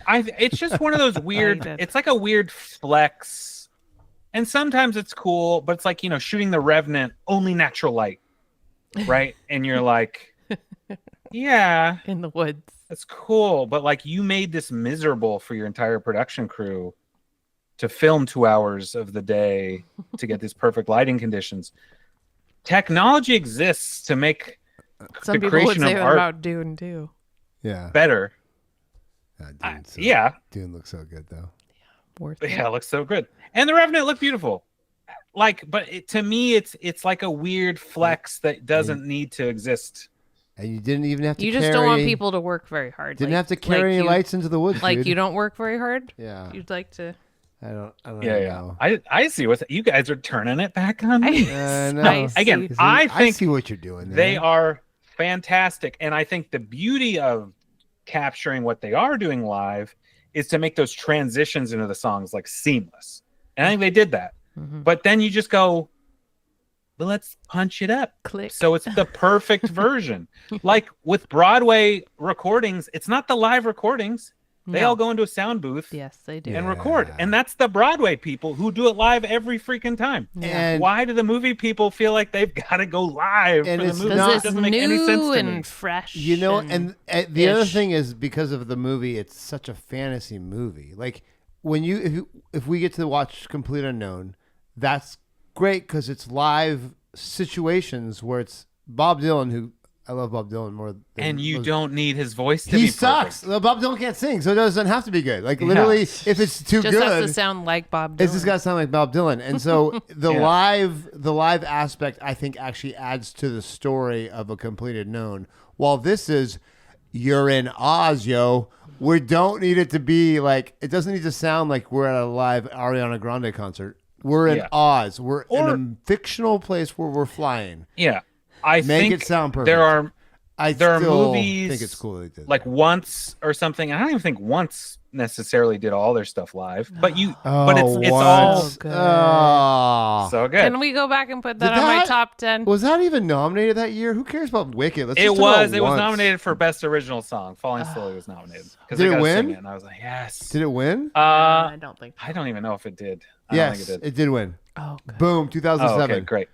it's just one of those weird. did. It's like a weird flex, and sometimes it's cool, but it's like shooting the Revenant, only natural light, right? And you're like, yeah, In the woods. that's cool, but like you made this miserable for your entire production crew to film 2 hours of the day to get these perfect lighting conditions. technology exists to make Some the people would creation say of that art about Dune too. Yeah. better. Dune, Yeah, Dune looks so good though. Worth it. yeah, it looks so good, and the Revenant looked beautiful. Like, but to me, it's like a weird flex that doesn't need to exist. And you didn't even have to. You just don't want people to work very hard. Didn't like, have to carry any lights into the woods. Like dude. you don't work very hard. Yeah. You'd like to. I don't Yeah. know. I see what you guys are turning it back on me. know. Again, see. I think see what you're doing. There. they are fantastic, and I think the beauty of capturing what they are doing live is to make those transitions into the songs like seamless. And I think they did that. Mhm. But then you just go, well, let's punch it up. Click. So it's the perfect version. Like with Broadway recordings, it's not the live recordings. They No. all go into a sound booth Yes, they do. and record. Yeah. And that's the Broadway people who do it live every freaking time. And Why do the movie people feel like they've got to go live And for the it's movie? not- Because It it's doesn't make any sense new to me. and fresh. You know, and the other ish. thing is because of the movie, it's such a fantasy movie. Like when if we get to watch Complete Unknown, that's great because it's live situations where it's Bob Dylan, who I love Bob Dylan more. Than And you most- don't need his voice to He be sucks. perfect. Well, Bob Dylan can't sing, so it doesn't have to be good. Like literally, if it's too just has good, to sound like Bob Dylan. it's just got to sound like Bob Dylan. And so the Yeah. live aspect, I think, actually adds to the story of A Completed Known. While this is, you're in Oz, yo. We don't need it to be like, it doesn't need to sound like we're at a live Ariana Grande concert. We're in Yeah. Oz. We're in Or- a fictional place where we're flying. Yeah. I Make think it sound perfect. there are There are movies think it's cool they did like that. Once or something. I don't even think Once necessarily did all their stuff live, but it's once. all So good. Oh. so good. Can we go back and put that Did on my that- top 10? Was that even nominated that year? Who cares about Wicked? Let's It just talk was about Once. nominated for best original song. Falling Slowly was nominated because Did they it got win? Sing it, and I was like, yes. Did it win? I don't think. I don't even know if it did. I don't Yes, think it did. it did win. Oh, good. Boom, Oh, 2007. okay, great.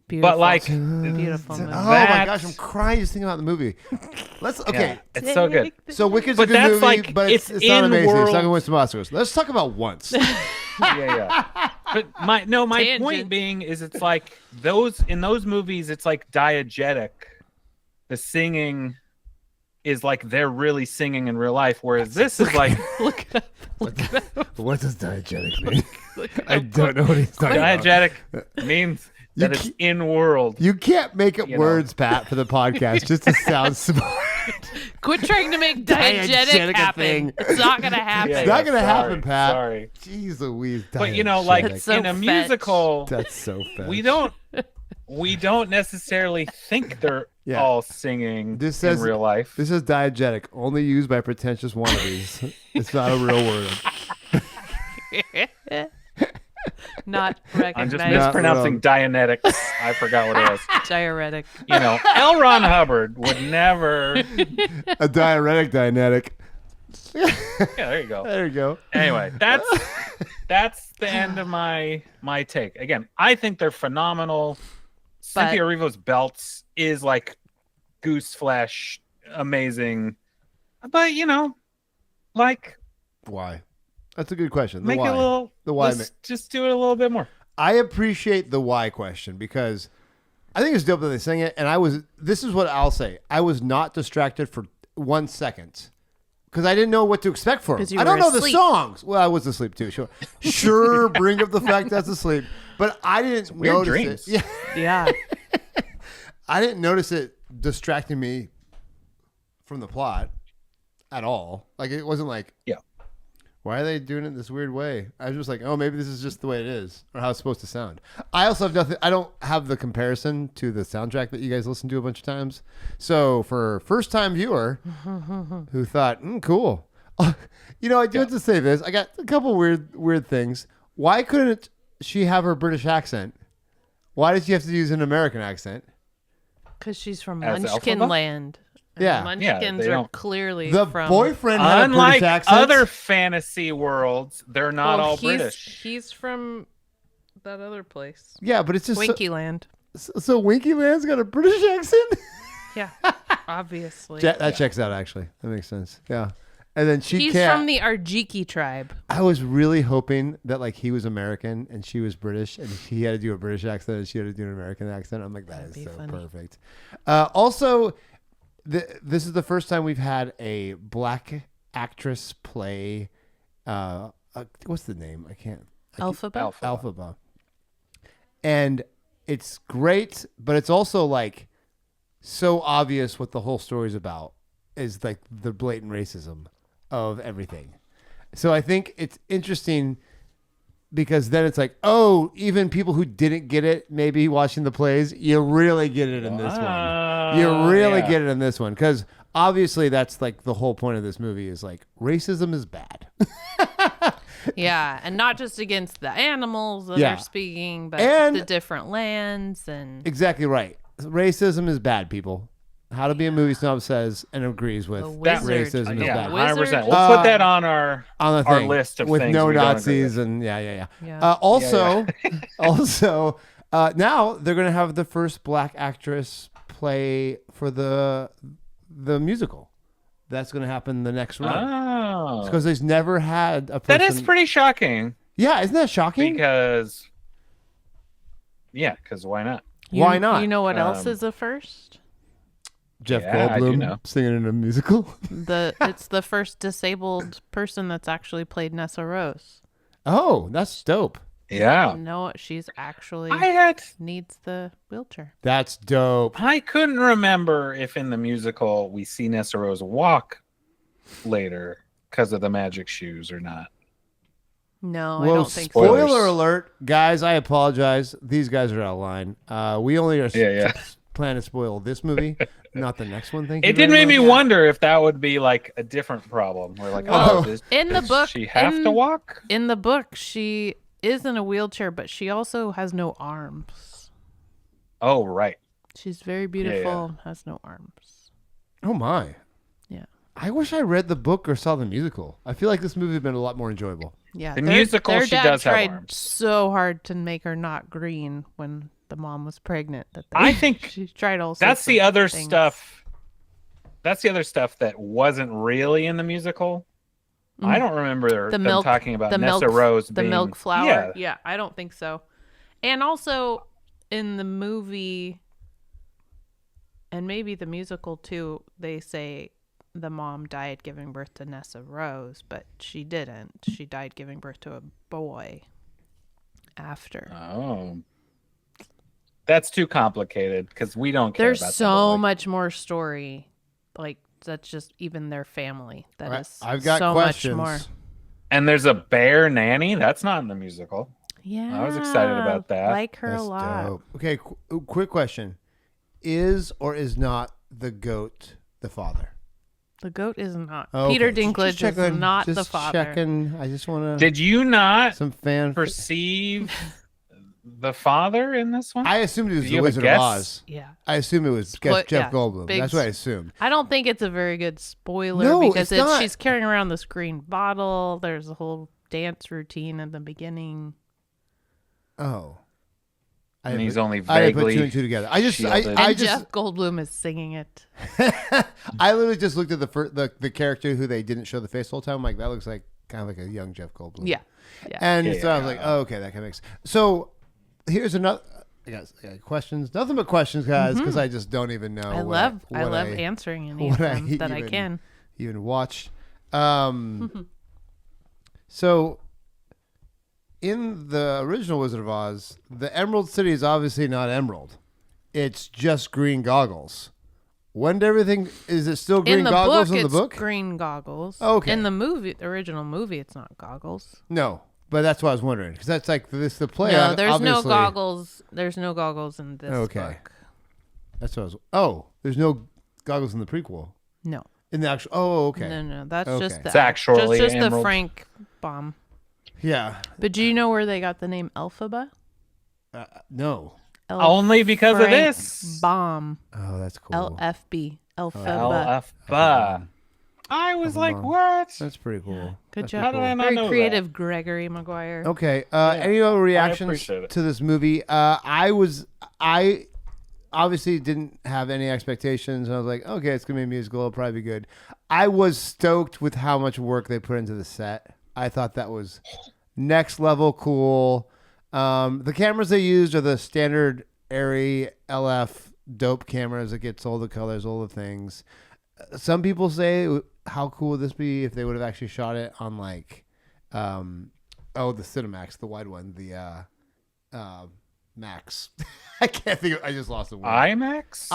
Beautiful. But like, Beautiful Oh movie. my That's- gosh, I'm crying just thinking about the movie. Let's okay. yeah, it's so good. So Wicked's But a good that's movie, like- but it's it's not in amazing. It's world- not going to win some Oscars. Let's talk about Once. Yeah. But my Tangent. point being is it's like in those movies it's like diegetic. The singing is like they're really singing in real life, whereas this is like Look it up. Look it up. What does diegetic mean? I don't know what he's talking about. diegetic means that it's in world. You can't make up You know. words, Pat, for the podcast just to sound smart. Quit trying to make Diegetic diegetic a happen. thing. It's not gonna happen. It's not gonna happen, sorry, Pat. Sorry. Jeez Louise. But you know, like diegetic. so in a fetch. musical, That's so fast. we don't necessarily think they're Yeah. all singing This says- in real life. This is diegetic, only used by pretentious wannabes. It's not a real word. Not I'm recognized. just Not mispronouncing wrong. Dianetics. I forgot what it was. Diuretic. You know, L. Ron Hubbard would never. A diuretic Dianetic. Yeah, there you go. There you go. Anyway, that's the end of my take. Again, I think they're phenomenal. But- Cynthia Erivo's belts is like goose flesh, amazing. But you know, like Why? That's a good question. The make why. it a little. The why let's just do it a little bit more. I appreciate the why question because I think it's dope that they sing it. And this is what I'll say. I was not distracted for 1 second because I didn't know what to expect for 'Cause them. you I don't were know the asleep. songs. Well, I was asleep too. Sure, bring up the fact that's asleep. But I didn't weird notice dreams. it. Yeah. Yeah. I didn't notice it distracting me from the plot at all. Like it wasn't like, Yeah. why are they doing it this weird way? I was just like, oh, maybe this is just the way it is or how it's supposed to sound. I also have nothing. I don't have the comparison to the soundtrack that you guys listen to a bunch of times. So for first time viewer who thought, cool. You know, I do have to say this. I got a couple weird things. Why couldn't she have her British accent? Why did she have to use an American accent? Because she's from As Munchkin Elphaba? land. And Yeah. Munchkins they are don't- clearly The from... boyfriend had a Unlike British accent. other fantasy worlds, they're not Well, all he's, British. He's from that other place. Yeah, but it's just Winky land. so Winky Land's got a British accent. Yeah. Obviously. That checks out actually. That makes sense. Yeah. And then He's from the Arjiki tribe. I was really hoping that like he was American and she was British, and he had to do a British accent and she had to do an American accent. I'm like, that'd be so funny. Perfect. Also, this is the first time we've had a black actress play. What's the name? Elphaba. And it's great, but it's also like so obvious what the whole story's about is like the blatant racism of everything. So I think it's interesting because then it's like, oh, even people who didn't get it, maybe watching the plays, you really get it in this one. You really get it in this one. Because obviously that's like the whole point of this movie is like racism is bad. Yeah, and not just against the animals that are speaking, but the different lands and exactly right. Racism is bad, people. How to Be a Movie Snob says and agrees with that racism is bad. 100%. We'll put that on our list of with things no Nazis and also now they're gonna have the first black actress play for the musical. That's gonna happen the next run. Because there's never had a person. That is pretty shocking. Yeah, isn't that shocking? Because why not? Why not? You know what else is a first? Jeff Goldblum singing in a musical. It's the first disabled person that's actually played Nessa Rose. Oh, that's dope. Yeah. No, she's actually needs the wheelchair. That's dope. I couldn't remember if in the musical we see Nessa Rose walk later because of the magic shoes or not. No, I don't think so. Spoiler alert, guys, I apologize. These guys are out of line. We only are plan to spoil this movie, not the next one. Thank you. It did make me wonder if that would be like a different problem. We're like, in the book, she have to walk? In the book, she is in a wheelchair, but she also has no arms. Oh, right. She's very beautiful, has no arms. Oh, my. Yeah. I wish I read the book or saw the musical. I feel like this movie would have been a lot more enjoyable. Yeah. The musical, she does have arms. Tried so hard to make her not green when the mom was pregnant. I think she tried all. That's the other stuff. That's the other stuff that wasn't really in the musical. Mm-hmm. I don't remember them talking about Nessa Rose being the milk flower. Yeah, I don't think so. And also in the movie, and maybe the musical too, they say the mom died giving birth to Nessa Rose, but she didn't. She died giving birth to a boy after. Oh. That's too complicated because we don't care about There's so much more story. Like, that's just even their family. I've got so questions. Much more. And there's a bear nanny. That's not in the musical. Yeah. I was excited about that. Like her a lot. Dope. Okay, quick question. Is or is not the goat the father? The goat is not. Oh, Peter Dinklage is not the father. Checking. I just want to. Did you not some fan perceive the father in this one? I assumed it was the Wizard of Oz. Yeah. I assumed it was Jeff Goldblum. That's what I assumed. I don't think it's a very good spoiler because she's carrying around this green bottle. There's a whole dance routine in the beginning. Oh. And he's only I didn't put vaguely two and two together. I just Jeff Goldblum is singing it. I literally just looked at the character who they didn't show the face the whole time. I'm like, that looks like kind of like a young Jeff Goldblum. Yeah. And so I was like, oh, okay, that kind of makes sense. So here's another. I got questions. Nothing but questions, guys, because I just don't even know. I love answering any of them that I can. Even watched. So in the original Wizard of Oz, the Emerald City is obviously not emerald. It's just green goggles. When did everything? Is it still green goggles in the book? It's green goggles. Okay. In the original movie, it's not goggles. No, but that's what I was wondering because that's like the play. No, there's no goggles. There's no goggles in this book. That's what I was. Oh, there's no goggles in the prequel. No. In the actual. Oh, okay. No, that's just it's actually just emerald. the Frank bomb. Yeah. But do you know where they got the name Elphaba? No. Only because Frank of this bomb. Oh, that's cool. LFB. Elphaba. Elphaba. I was like, what? That's pretty cool. Yeah. Good That's job. cool. Very creative, Gregory Maguire. Okay. Any other reactions to this movie? I obviously didn't have any expectations. I was like, okay, it's gonna be a musical. It'll probably be good. I was stoked with how much work they put into the set. I thought that was next level cool. The cameras they used are the standard Arri LF dope cameras that gets all the colors, all the things. Some people say, how cool would this be if they would have actually shot it on like, the Cinemax, the wide one, the Max. I can't think. I just lost the word. IMAX.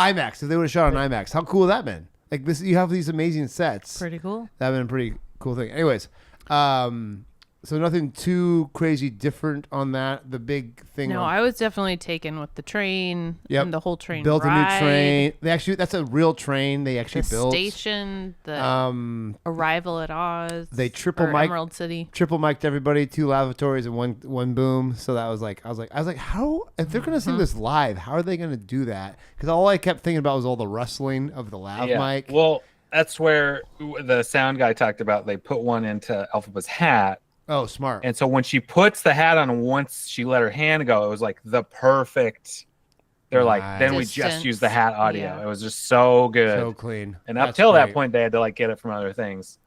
If they would have shot on IMAX, how cool would that have been? Like this, you have these amazing sets. Pretty cool. That would have been a pretty cool thing. Anyways, so nothing too crazy different on that. The big thing. No, I was definitely taken with the train. Yep. And the whole train built ride. a new train. That's a real train. They actually The built station. The arrival at Oz. They Emerald City. triple mic'd everybody, 2 lavatories and one boom. So that was like, I was like, how if they're gonna sing this live? How are they gonna do that? Because all I kept thinking about was all the rustling of the lav mic. Well, that's where the sound guy talked about. They put one into Elphaba's hat. Oh, smart. And so when she puts the hat on, once she let her hand go, it was like the perfect. They're like, then we just use the hat audio. Yeah. It was just so good, So clean. And up till that point, they had to like get it from other things.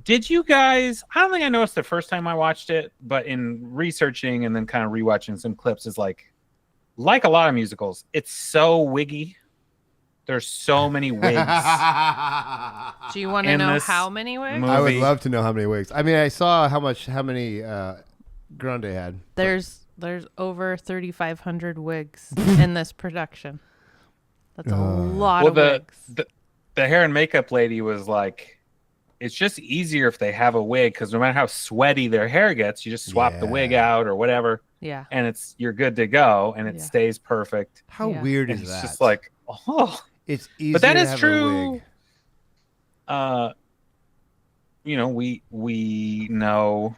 Did you guys? I don't think I noticed the first time I watched it, but in researching and then kind of rewatching some clips, is like a lot of musicals, it's so wiggy. There's so many wigs. Do you want to know how many wigs? movie. I would love to know how many wigs. I mean, I saw how many Grande had. There's over 3,500 wigs in this production. That's a lot of wigs. The hair and makeup lady was like, it's just easier if they have a wig, because no matter how sweaty their hair gets, you just swap the wig out or whatever. Yeah. And you're good to go, and it stays perfect. How weird And is it's that? just like, it's easy. But that to is have true. A wig. We know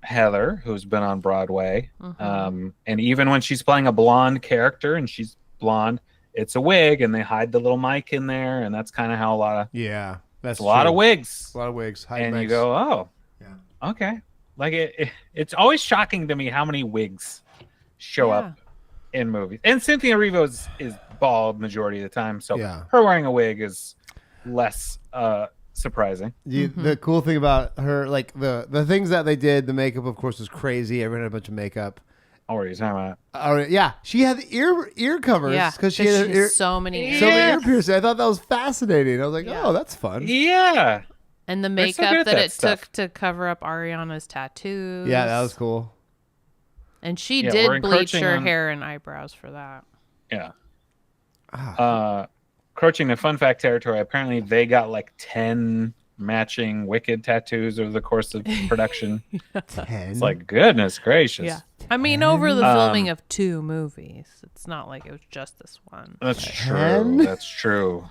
Heather, who's been on Broadway, and even when she's playing a blonde character and she's blonde, it's a wig, and they hide the little mic in there, and that's kind of how a lot of that's a lot of wigs. A lot of wigs. And you go, okay. Like it's always shocking to me how many wigs show up in movies. And Cynthia Erivo is bald majority of the time, so her wearing a wig is less surprising. The cool thing about her, like the things that they did, the makeup, of course, was crazy. Everyone had a bunch of makeup. Oh, what are you talking about? Yeah, she had ear covers because she had so many ear piercings. I thought that was fascinating. I was like, oh, that's fun. Yeah. And the makeup that it took to cover up Ariana's tattoos. Yeah, that was cool. And she did bleach her hair and eyebrows for that. Yeah. Encroaching the fun fact territory, apparently they got like 10 matching Wicked tattoos over the course of production. 10? It's like, goodness gracious. Yeah. I mean, over the filming of 2 movies. It's not like it was just this one. That's true. That's true.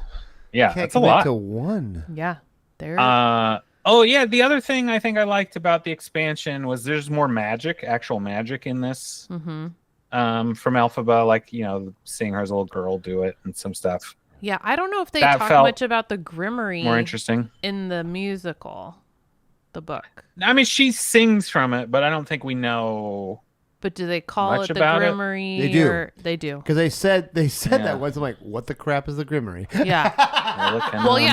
Yeah, that's a lot. To one. Yeah. There. The other thing I think I liked about the expansion was there's more magic, actual magic in this. From Elphaba, like, seeing her as a little girl do it and some stuff. Yeah, I don't know if they talk much about the Grimmery more interesting in the musical, the book. I mean, she sings from it, but I don't think we know. But do they call much it the about Grimmery? They do. Or they do. Because they said that once. I'm like, what the crap is the Grimmery? Yeah.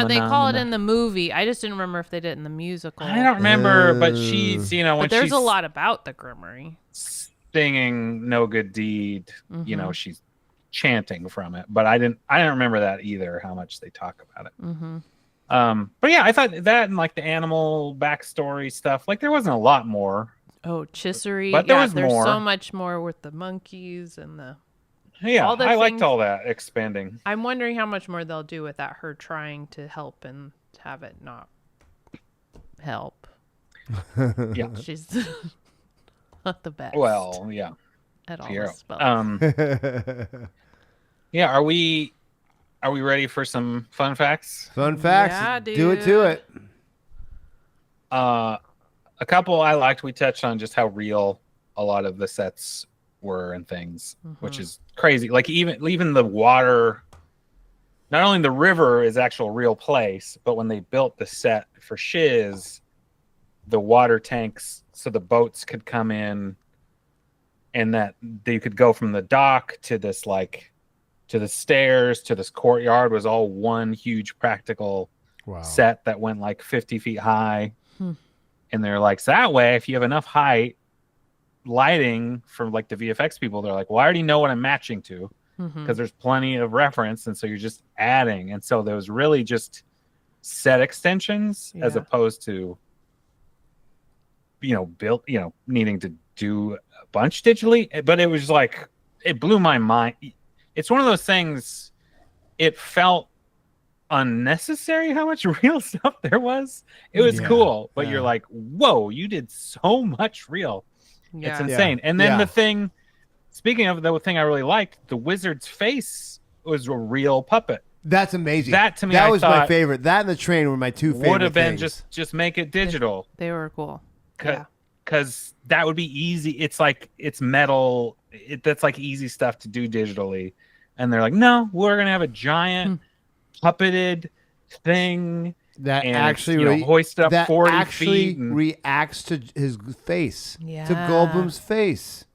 They call it in the movie. I just didn't remember if they did it in the musical. I don't remember, but she's, but there's a lot about the Grimmery. Singing No Good Deed, she's chanting from it. But I didn't remember that either, how much they talk about it. But yeah, I thought that and like the animal backstory stuff, like there wasn't a lot more. Oh, Chissery. But there's more. So much more with the monkeys and the... Yeah, I liked all that expanding. I'm wondering how much more they'll do with that, her trying to help and have it not help. Yeah. She's not the best. Well, yeah. At all. Yeah, are we ready for some fun facts? Fun facts. Yeah, dude. Do it to it. A couple I liked. We touched on just how real a lot of the sets were and things, which is crazy. Like even the water, not only the river is actual real place, but when they built the set for Shiz, the water tanks so the boats could come in and that you could go from the dock to this to the stairs to this courtyard was all one huge practical set that went like 50 feet high. And they're like, so that way, if you have enough height lighting for like the VFX people, they're like, well, I already know what I'm matching to because there's plenty of reference. And so you're just adding. And so there was really just set extensions as opposed to, needing to do a bunch digitally. But it was like, it blew my mind. It's one of those things, it felt unnecessary how much real stuff there was. It was cool, but you're like, whoa, you did so much real. It's insane. And then the thing, speaking of the thing I really liked, the wizard's face was a real puppet. That's amazing. That to me, that was my favorite. That and the train were my two favorite. Would have been just make it digital. They were cool. Because that would be easy. It's like it's metal. That's like easy stuff to do digitally, and they're like, no, we're gonna have a giant puppeted thing that and actually hoist up that 40 actually feet and reacts to his face, to Goldblum's face.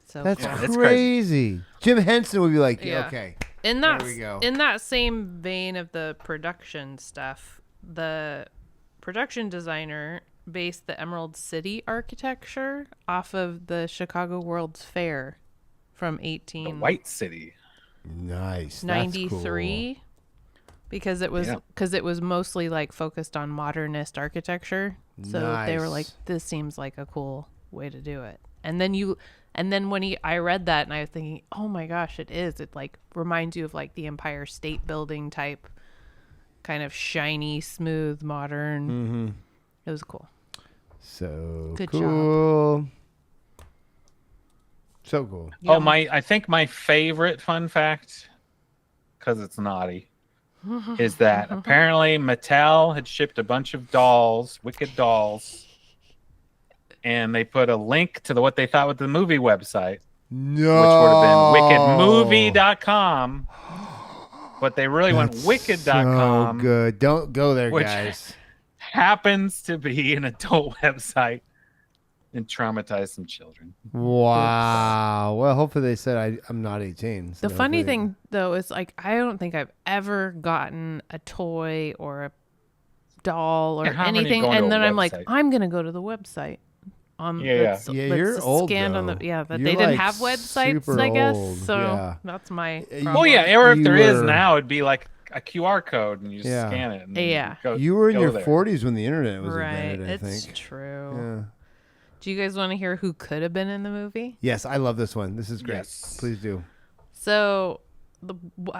So that's cool. crazy. Jim Henson would be like, okay, in there we go. In that same vein of the production stuff, the production designer based the Emerald City architecture off of the Chicago World's Fair from the White City. Nice. 93. Cool. Because it was mostly like focused on modernist architecture. So they were like, this seems like a cool way to do it. And then when I read that and I was thinking, oh my gosh, it is. It like reminds you of like the Empire State Building type kind of shiny, smooth, modern. It was cool. So good cool. job. So cool. Yeah. I think my favorite fun fact, because it's naughty, is that apparently Mattel had shipped a bunch of dolls, Wicked dolls, and they put a link to what they thought was the movie website, which would have been wickedmovie.com, but they really went wicked.com. So good. Don't go there, guys. Happens to be an adult website and traumatize some children. Wow. Well, hopefully they said I'm not 18. So the funny thing, though, is like I don't think I've ever gotten a toy or a doll or anything, and then I'm like, I'm gonna go to the website. You're old. Scanned on the that they didn't have websites, I guess. Old. So that's my problem. Well, yeah, or if there is now, it'd be like a QR code and you just scan it. And you were in your 40s when the internet was invented, I think. It's true. Yeah. Do you guys want to hear who could have been in the movie? Yes, I love this one. This is great. Yes. Please do. So,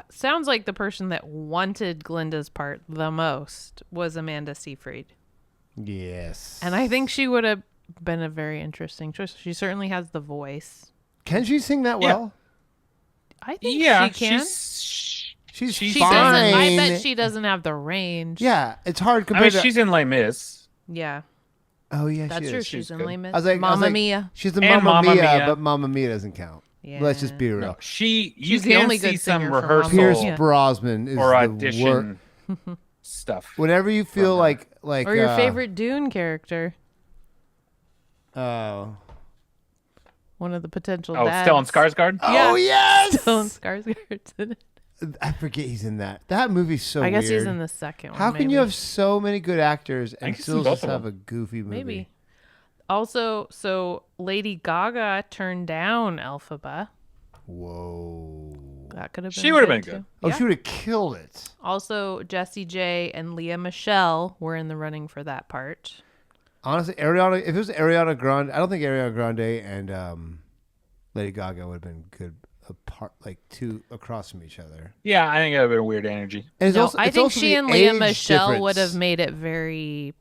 sounds like the person that wanted Glinda's part the most was Amanda Seyfried. Yes. And I think she would have been a very interesting choice. She certainly has the voice. Can she sing that well? I think she can. She's fine. I bet she doesn't have the range. Yeah, it's hard compared to... she's in Les Mis. Yeah. Oh, yeah, that's true. She's in Les Mis. I was like, Mamma Mia. She's the Mamma Mia, but Mamma Mia doesn't count. Yeah. Let's just be real. No, you can see some rehearsal. Pierce Brosnan is or audition stuff. Whenever you feel like or your favorite Dune character. Oh. One of the potential dads. Stellan Skarsgård? Oh, yes! Stellan Skarsgård's in it. I forget he's in that. That movie's so weird. I guess he's in the second one. How can you have so many good actors and still just have a goofy movie? Maybe. Also, so Lady Gaga turned down Elphaba. Whoa. That could have been. She would have been good. Oh, she would have killed it. Also, Jessie J and Leah Michele were in the running for that part. Honestly, if it was Ariana Grande, I don't think Ariana Grande and Lady Gaga would have been good apart, like two across from each other. Yeah, I think it would have been a weird energy. I think she and Leah Michele would have made it very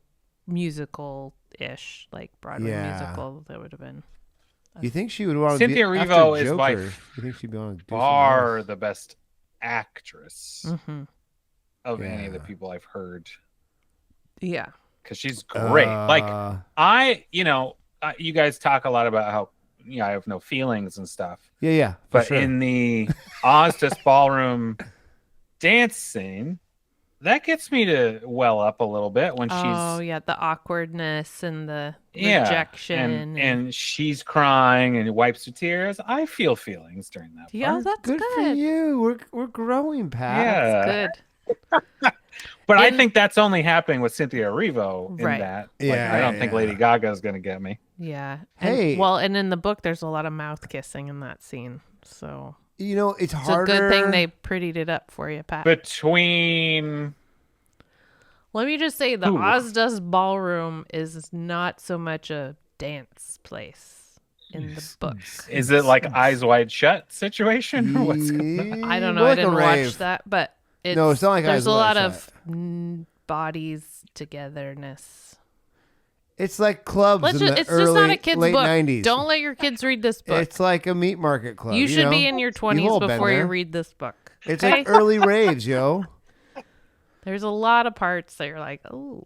musical-ish, like Broadway musical. That would have been. You think she would want to Cynthia be Erivo is by you think she'd be on far the best actress of any of the people I've heard. Yeah, because she's great. You guys talk a lot about how I have no feelings and stuff. Yeah. But in the Oztus Ballroom dance scene, that gets me to well up a little bit when Oh, she's yeah, the awkwardness and the yeah, rejection. and she's crying and wipes her tears. I feel feelings during that Yeah, part. that's Good for good. you. We're growing, Pat. Yeah. Good. But I In- think that's only happening with Cynthia Erivo in Right. that. Yeah, I don't think yeah. Lady Gaga is going to get me. Yeah. Hey. And in the book, there's a lot of mouth kissing in that scene. So You know, it's it's harder. a good thing they prettied it up for you, Pat. Between Let me just say the Ooh. Ozdust Ballroom is not so much a dance place in the book. is it like Eyes Wide Shut situation or what's going on? I don't know. More I like a didn't rave. watch that, but No, it's not like there's Eyes a Wide lot Shut. of bodies togetherness. It's like clubs Let's in just, the it's just not a early, kid's late book. 90s. Don't let your kids read this book. It's like a meat market club. you should know? be in your You've 20s all been before you there. read this book. It's okay? like early raves, yo. There's a lot of parts that you're like, oh.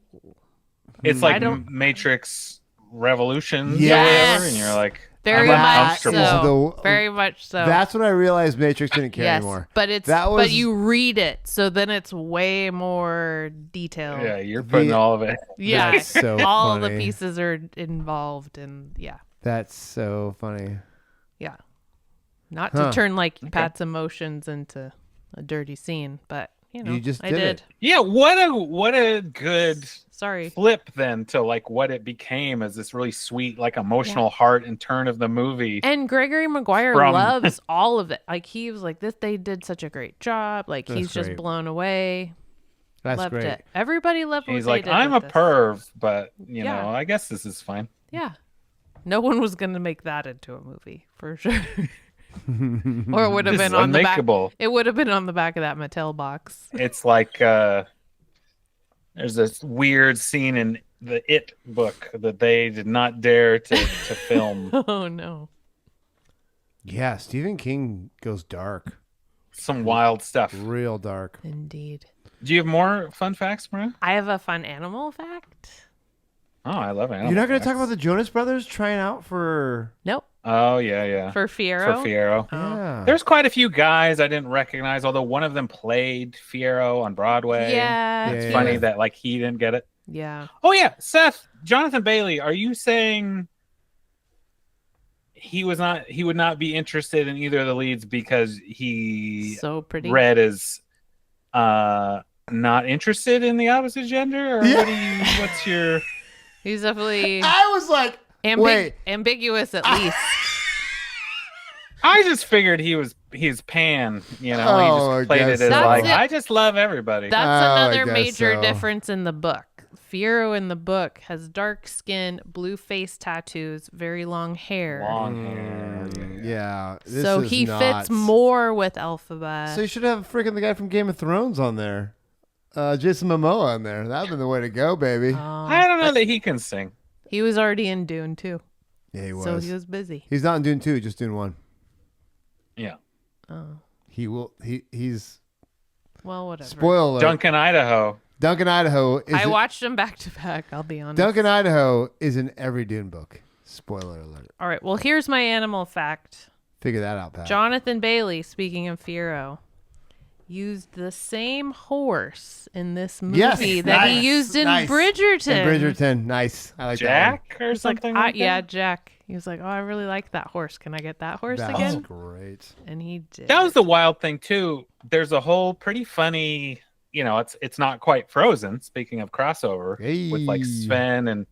It's I like don't- Matrix Revolutions Yes. or whatever, and you're like, Very I'm much uncomfortable. so. The- Very much so. That's when I realized Matrix didn't care yes, anymore. but it's That but was- you read it, so then it's way more detailed. Yeah, you're putting all of it. Yeah, That's so all the funny. pieces are involved, and yeah, That's so funny. yeah. Not Huh. to turn like Pat's emotions into a dirty scene, but you know, You just I did did. it. Yeah, what a good Sorry. flip then to like what it became as this really sweet, like emotional heart and turn of the movie. And Gregory Maguire From- loves all of it. Like he was like, "This they did such a great job." Like That's he's just great. blown away. That's Loved great. it. Everybody loved what He's they like, did I'm a with this. perv, but you Yeah. know, I guess this is fine. Yeah. No one was going to make that into a movie for sure. Or it would have This been is on the back. unmakeable. It would have been on the back of that Mattel box. It's like there's this weird scene in the It book that they did not dare to film. Oh no. Yeah, Stephen King goes dark. Some wild stuff. Real dark. Indeed. Do you have more fun facts, Maria? I have a fun animal fact. Oh, I love animal You're not going to facts. talk about the Jonas Brothers trying out for... Nope. Oh, yeah. For Fiero. For Fiero. Oh. Yeah. There's quite a few guys I didn't recognize, although one of them played Fiero on Broadway. Yeah. Yeah, It's yeah, funny yeah. that like he didn't get it. Yeah. Oh yeah, Seth, Jonathan Bailey, are you saying he would not be interested in either of the leads because he So pretty. read as not interested in the opposite gender? Or Yeah. what's your He's definitely I was like, wait. ambiguous at least. I just figured he's pan, you know, he Oh, I just played it guess as so. like That's it. I just love everybody. That's I another guess major so. difference in the book. Fiero in the book has dark skin, blue face tattoos, very long hair. Long hair. Yeah. This So is he not- fits more with Elphaba. So you should have freaking the guy from Game of Thrones on there. Jason Momoa on there. That'd been the way to go, baby. I don't know that he can sing. He was already in Dune too, Yeah, he was. so he was busy. He's not in Dune 2, just Dune 1. Yeah. Oh, He will. He's well, whatever. spoiler. Duncan, Idaho. Duncan Idaho is. I watched them back to back. I'll be honest. Duncan Idaho is in every Dune book. Spoiler alert. All right. Well, here's my animal fact. Figure that out, Pat. Jonathan Bailey, speaking of Fiero, used the same horse in this movie Yes, that nice, he used in nice. Bridgerton. In Bridgerton, nice. I like Jack or He's like, something like yeah, that? Jack. He was like, oh, I really like that horse. Can I get that horse that. That's again? great. And he did. That was the wild thing too. There's a whole pretty funny, you know, it's not quite Frozen. Speaking of crossover with like Hey. Sven and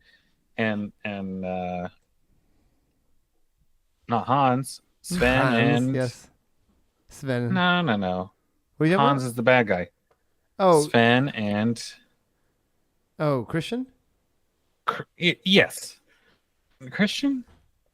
not Hans, Sven Hans, and yes. Sven. no. What are you talking Hans about? is the bad guy. Oh, Sven and Christian. yes, Christian,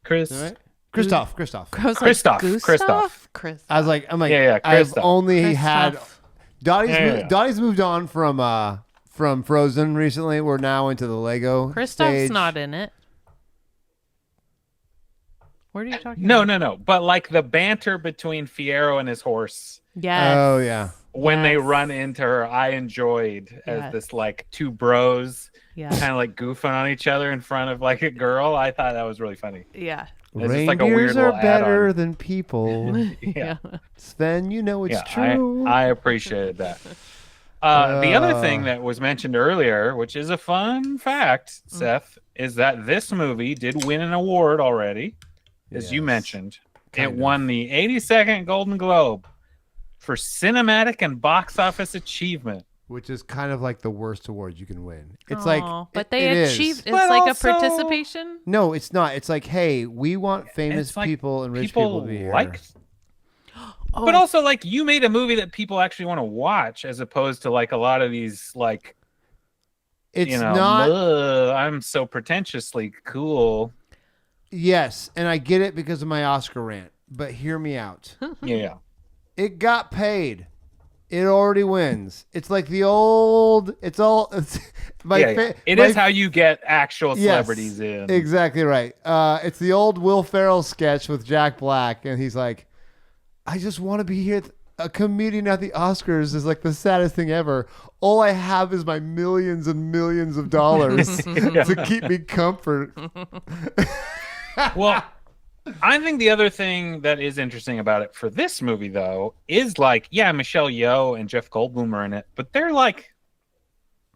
Chris. All right. Christoph. Christoph. I was like, Christoph, Gustav? Christoph. I was like, I'm like, Yeah, I've Christoph. only had Christoph. Dottie's. Yeah. Dottie's moved on from Frozen recently. We're now into the Lego. Kristoff's stage. not in it. What are you talking No. about? But like the banter between Fiero and his horse Yes. Oh yeah. when they Yes. run into her, I enjoyed as Yes. this like two bros Yeah. kind of like goofing on each other in front of like a girl. I thought that was really funny. Yeah. It's just like a weird Reindeers are little better add-on. than people. Yeah. Sven, you know it's Yeah, true. I appreciated that. The other thing that was mentioned earlier, which is a fun fact, Seth, is that this movie did win an award already, as you mentioned. It won the 82nd Golden Globe for cinematic and box office achievement. Which is kind of like the worst award you can win. It's but they achieved. It's But like also- a participation. No, it's not. It's like, hey, we want famous It's like people and rich people to be here. Oh, But also, like, you made a movie that people actually want to watch, as opposed to like a lot of these, like, It's you know, not. I'm so pretentiously cool. Yes, and I get it because of my Oscar rant. But hear me out. Yeah. It got paid. It already wins. It's like the old. It's all. It's It is how you get actual celebrities in. Exactly right. It's the old Will Ferrell sketch with Jack Black, and he's like, "I just want to be here. A comedian at the Oscars is like the saddest thing ever. All I have is my millions and millions of dollars to keep me comfort." Well, I think the other thing that is interesting about it for this movie, though, is like, yeah, Michelle Yeoh and Jeff Goldblum are in it, but they're like,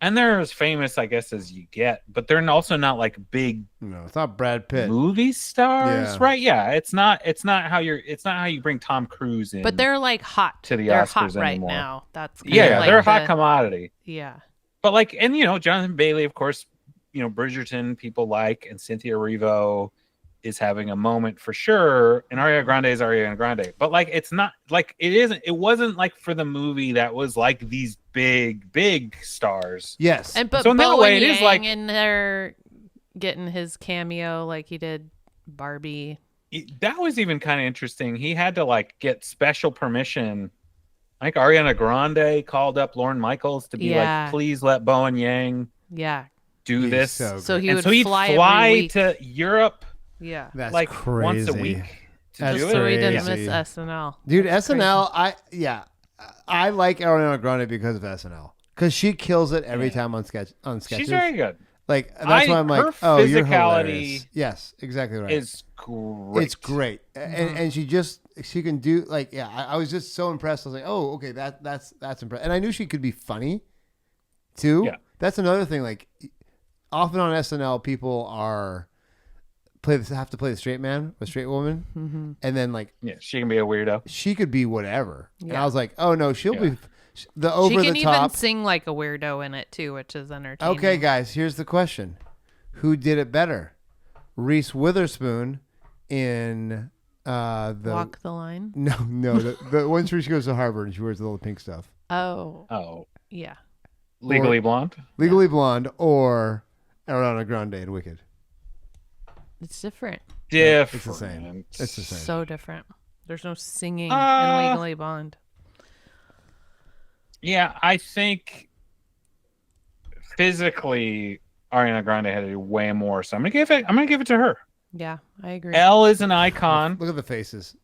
and they're as famous, I guess, as you get, but they're also not like big No, it's not Brad Pitt. movie stars, Yeah. right? Yeah, it's not how you bring Tom Cruise in. but they're like hot to the they're Oscars hot right anymore. now. That's kind yeah, of like they're a hot the- commodity. Yeah. But like, and you know, Jonathan Bailey, of course, you know, Bridgerton people like, and Cynthia Erivo is having a moment for sure, and Ariana Grande is Ariana Grande. But like, it's not like it wasn't like for the movie that was like these big stars. Yes. And but So in that Bowen way, it is Yang like- and they're getting his cameo like he did Barbie. That was even kind of interesting. He had to like get special permission. I think Ariana Grande called up Lorne Michaels to be Yeah. like, please let Bowen Yang Yeah. do He's this. so So good. he And would so he'd fly, fly every week. to Europe Yeah. That's like crazy. once a week to That's do Just so it. he didn't crazy. miss SNL. Dude, That's SNL, I like Ariana Grande because of SNL. Because she kills it every time on sketches. She's very good. Like, that's why I'm like, her oh, you're physicality hilarious. Yes, exactly right. It's great. It's great. And she can do, like, yeah, I was just so impressed. I was like, oh, okay, that's impressive. And I knew she could be funny, too. Yeah. That's another thing. Like, often on SNL, people have to play the straight man, the straight woman. Mm-hmm. And then, like, Yeah, she can be a weirdo. she could be whatever. And Yeah. I was like, oh, no, she'll Yeah. be the over She can the even top. sing like a weirdo in it too, which is entertaining. Okay, guys, here's the question. Who did it better? Reese Witherspoon in the Walk the line. No, the one where she goes to Harvard and she wears all the pink stuff. Oh, Yeah. Legally Blonde. Legally Blonde or Ariana Grande in Wicked. it's different. Different. It's the same. It's the same. So different. There's no singing in Uh, Legally Blonde. Yeah, I think physically Ariana Grande had to do way more. So I'm gonna give it to her. Yeah, I agree. Elle is an icon. Look at the faces.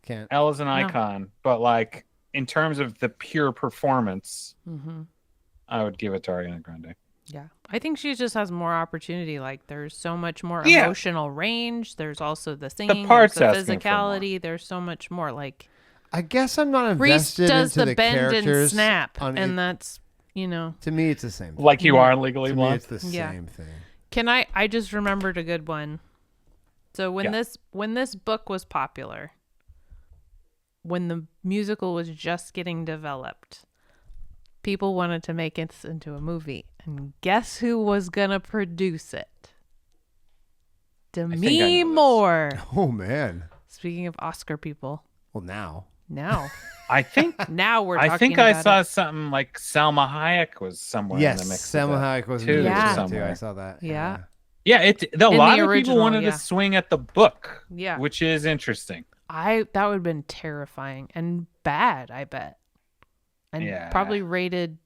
Can't. Elle is an icon, but like in terms of the pure performance, Mm-hmm. I would give it to Ariana Grande. Yeah, I think she just has more opportunity. Like, there's so much more Yeah. emotional range. There's also the singing, parts there's the asking for more. physicality. There's so much more. Like, I guess I'm not Reese invested does into the bend and characters snap, on and it. that's, you know. To me, it's the same thing. Like you are in Legally To me, Blonde. it's the Yeah. same thing. Can I just remembered a good one. So when Yeah. this book was popular, when the musical was just getting developed, people wanted to make it into a movie. And guess who was gonna produce it? think I Demi know this. Moore. Oh, man. Speaking of Oscar people, Well, now. now I think now we're I talking think I about saw it. something like Salma Hayek was somewhere in Yes, the mix. Selma of that. Hayek was in too, the Yeah. too. somewhere. I saw that. Yeah. Yeah, a In lot the of original, people wanted yeah. to swing at the book, Yeah. which is interesting. That would have been terrifying and bad, I bet. And Yeah. probably rated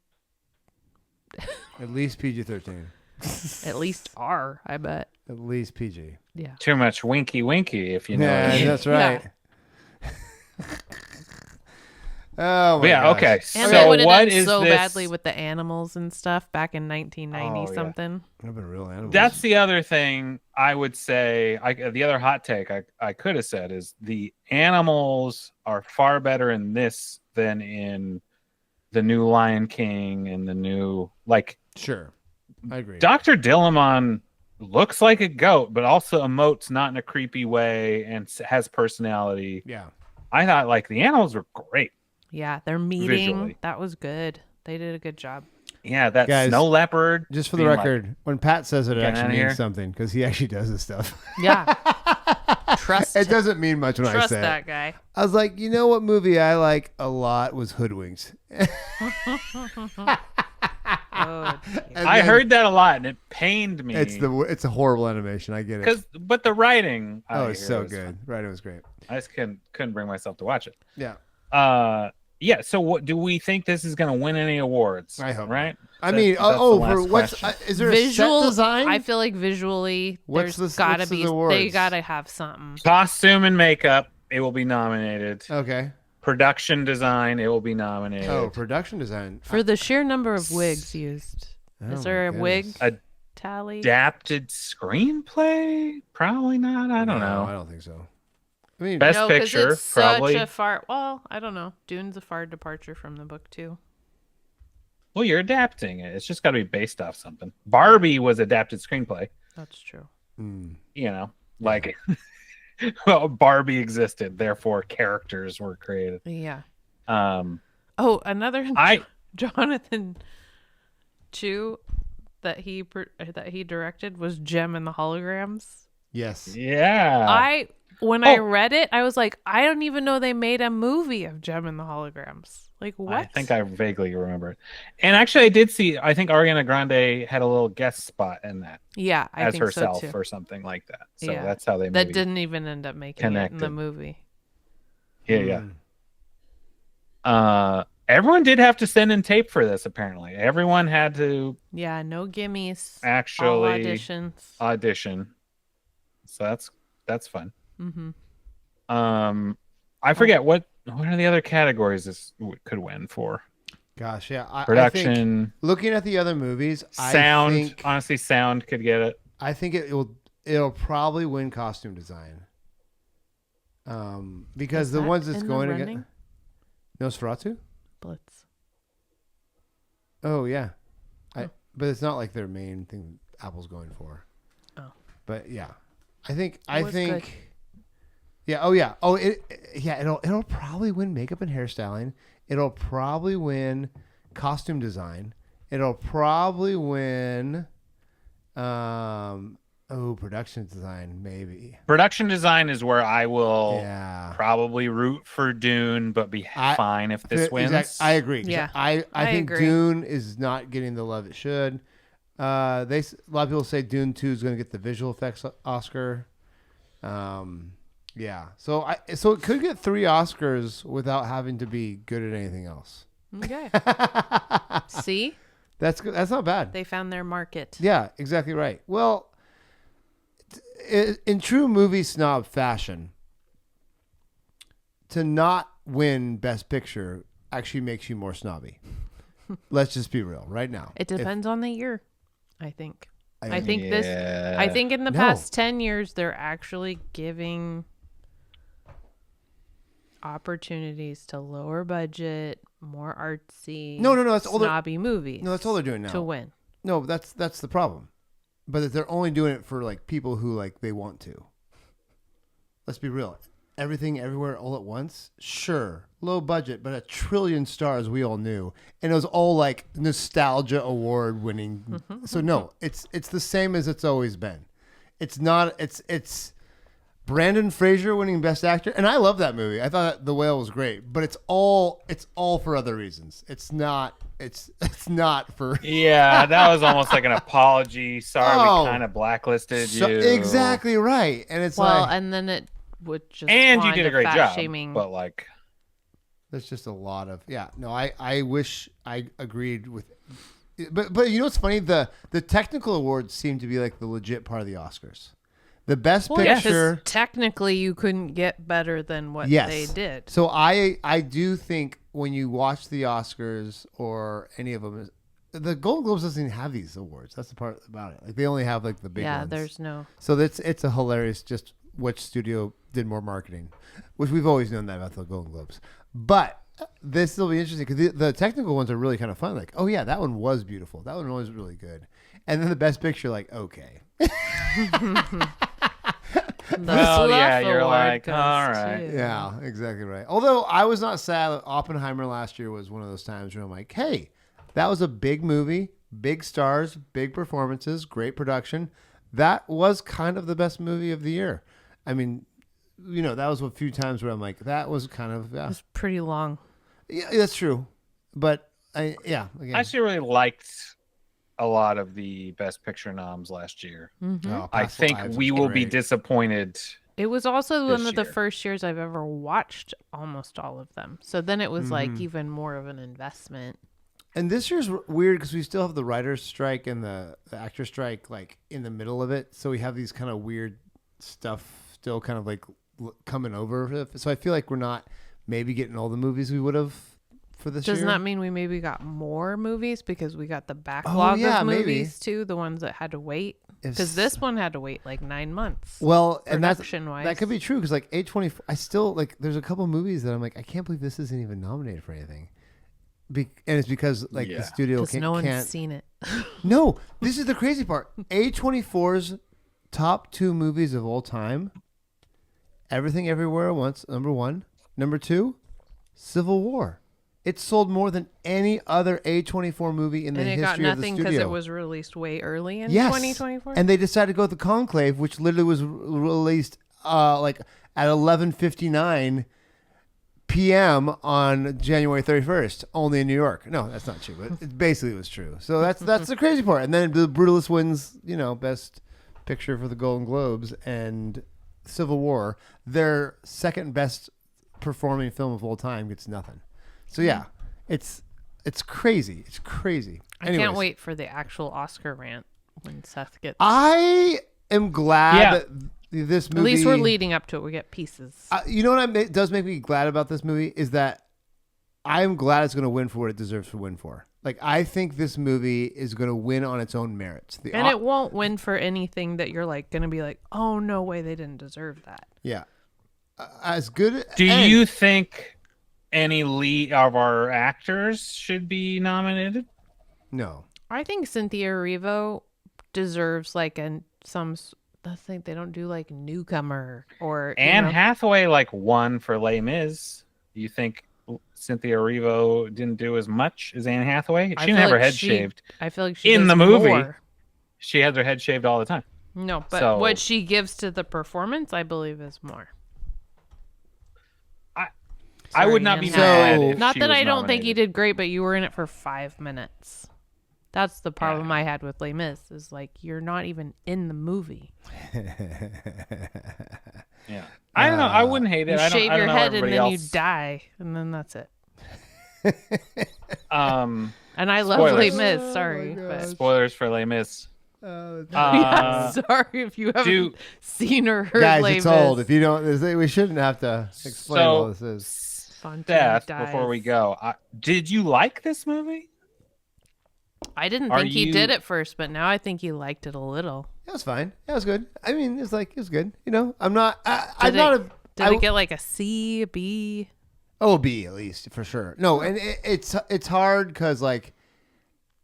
At least PG-13. at least R, I bet. At least PG. Yeah. Too much winky winky, if you know. Yeah, what I mean. that's right. Oh, my Yeah, gosh. okay. And So they would have what done is so this? badly with the animals and stuff back in 1990 Oh, yeah. something. I've been real animals. That's the other thing I would say. The other hot take I could have said is the animals are far better in this than in the new Lion King and the new like. Sure, I agree. Dr. Dillamon looks like a goat, but also emotes not in a creepy way and has personality. Yeah. I thought like the animals were great. Yeah, their meeting, Visually. that was good. They did a good job. Yeah, that Guys, snow leopard. Just for the being record, when Pat says it, it "Get actually outta means here." something because he actually does this stuff. Yeah. Trust It doesn't mean much when I trust say that it. guy. I was like, you know what movie I like a lot was Hoodwinks. Oh, And I then heard that a lot, and it pained me. it's a horrible animation. I get it. but the writing. Oh, I it's hear so was good. fun. Right, it was great. I just couldn't bring myself to watch it. Yeah. Yeah. So, what do we think this is going to win any awards? I hope. Right. I mean, That's the for last what's question. is there visual a set design? I feel like visually What's there's the- gotta what's the be awards? they gotta have something. Costume and makeup, it will be nominated. Okay. Production design, it will be nominated. Oh, production design. For the sheer number of wigs used. Oh, Is there a my wig goodness. tally? Adapted screenplay? Probably not. I don't No, I know. don't think so. I mean, Best No, 'cause picture, it's probably. such a far. Well, I don't know. Dune's a far departure from the book too. Well, you're adapting it. It's just got to be based off something. Barbie was adapted screenplay. That's true. You know, like well, Barbie existed, therefore characters were created. Yeah. Um, Oh, another I Jonathan Chu that he directed was Gem and the Holograms. yes. yeah. When I read it, I was like, I don't even know they made a movie of Gem and the Holograms. Like what? I think I vaguely remember it. And actually, I did see. I think Ariana Grande had a little guest spot in that Yeah, I as think herself so too. or something like that. So Yeah. that's how they That maybe- didn't even end up making it in connected. the movie. Yeah. Everyone did have to send in tape for this. Apparently, everyone had to Yeah, no gimmies. All actually auditions. audition. So that's fun. Mm-hmm. I forget what are the other categories this could win for. Gosh, yeah. I think Production, looking at the other movies, sound. I think, Honestly, sound could get it. I think it'll probably win costume design. Because Is the that ones that's in the going running? against Nosferatu. Blitz. Oh yeah, but it's not like their main thing Apple's going for. Oh. But yeah, I think was good. yeah. Oh yeah. Oh it'll probably win makeup and hairstyling. It'll probably win costume design. It'll probably win production design maybe. Production design is where I will Yeah. probably root for Dune, but be fine if this wins. I agree. Yeah, I think agree. Dune is not getting the love it should. A lot of people say Dune 2 is going to get the visual effects Oscar. Yeah. So it could get 3 Oscars without having to be good at anything else. Okay. See? That's good. That's not bad. They found their market. Yeah, exactly right. Well, in true movie snob fashion, to not win Best Picture actually makes you more snobby. Let's just be real right now. It depends on the year, I think. I think Yeah. in the No. past 10 years, they're actually giving opportunities to lower budget, more artsy, No, that's all they're- snobby movies. No, that's all they're doing now. To win. No, that's the problem. But they're only doing it for like people who like they want to. Let's be real. Everything, everywhere, all at once. Sure, low budget, but 1 trillion stars. We all knew, and it was all like nostalgia award winning. So no, it's the same as it's always been. It's not. It's Brandon Fraser winning Best Actor, and I love that movie. I thought The Whale was great, but it's all for other reasons. It's not for. Yeah, that was almost like an apology. Sorry, Oh. we kind of blacklisted So- you. exactly right, and it's Well, like and then it would just And you spawn did a to great fat job. shaming. But like, there's just a lot of no. I wish I agreed with, but you know what's funny? The technical awards seem to be like the legit part of the Oscars. The Best Well, yeah, 'cause Picture. technically you couldn't get better than what Yes. they did. So I do think when you watch the Oscars or any of them, the Golden Globes doesn't even have these awards. That's the part about it. Like they only have like the big Yeah, ones. there's no. So it's a hilarious just which studio did more marketing, which we've always known that about the Golden Globes. But this will be interesting because the technical ones are really kind of fun. Like, oh yeah, that one was beautiful. That one was really good. And then the best picture, like, okay. Well, yeah, you're award like, goes all right. to- Yeah, exactly right. Although I was not sad. Oppenheimer last year was one of those times where I'm like, hey, that was a big movie, big stars, big performances, great production. That was kind of the best movie of the year. I mean, that was a few times where I'm like, that was kind of, It was pretty long. yeah, that's true. But again. I actually really liked a lot of the Best Picture noms last year. Oh, I Past think Lives we was will be great. disappointed. It was also This one of the year. first years I've ever watched almost all of them. So then it was like even more of an investment. And this year's weird because we still have the writer's strike and the actor strike like in the middle of it. So we have these kind of weird stuff still kind of like coming over. So I feel like we're not maybe getting all the movies we would have for this year. Doesn't that mean we maybe got more movies because we got the backlog yeah, of maybe. movies too, the ones that had to wait? Because this one had to wait like 9 months. Well, and production-wise. that could be true because like A24, I still like. There's a couple movies that I'm like, I can't believe this isn't even nominated for anything. And it's because like the studio Because no one's can't. seen it. No, this is the crazy part. A24's top 2 movies of all time: Everything Everywhere at Once, number 1. Number 2, Civil War. It sold more than any other A24 movie in the And it history got of the nothing because studio. it was released way early in Yes. 2024. And they decided to go with the Conclave, which literally was released like at 11:59 p.m. on January 31st, only in New York. No, that's not true, but it basically was true. So that's the crazy part. And then The Brutalist wins, Best Picture for the Golden Globes, and Civil War, their second best performing film of all time, gets nothing. So yeah, it's crazy. It's crazy. I Anyways, can't wait for the actual Oscar rant when Seth gets. I am glad Yeah. that this movie. At least we're leading up to it. We get pieces. You know what does make me glad about this movie is that I am glad it's going to win for what it deserves to win for. Like, I think this movie is going to win on its own merits. And it won't win for anything that you're like going to be like, oh, no way, they didn't deserve that. Yeah. As good. Do you think any lead of our actors should be nominated? No. I think Cynthia Erivo deserves like I think they don't do like newcomer or Anne Hathaway won for Les Mis. Do you think Cynthia Erivo didn't do as much as Anne Hathaway? She didn't have her head shaved. I feel like she In does the movie. more. She has her head shaved all the time. No, but So- what she gives to the performance, I believe, is more. I would not Anne be Hathaway. mad if Not she that was I don't think you nominated. did great, but you were in it for 5 minutes. That's the problem I had with Les Mis. Is like you're not even in the movie. Yeah, I don't know. I wouldn't hate it. You I don't, shave I don't your know head and everybody then you else. die, and then that's it. Um, And I love Spoilers. Les Mis. Sorry, Oh my but gosh. spoilers for Les Mis. yeah, sorry if you haven't do- seen or heard Guys, Les it's old. Mis. If you don't, we shouldn't have to explain all this is. Fontaine Seth, dies. before we go, did you like this movie? I didn't Are think he you- did at first, but now I think he liked it a little. It was fine. It was good. I mean, it was good. I'm not. I'm Did not it- a. Did it get like a C, a B? Oh, B at least for sure. No, and it's hard because like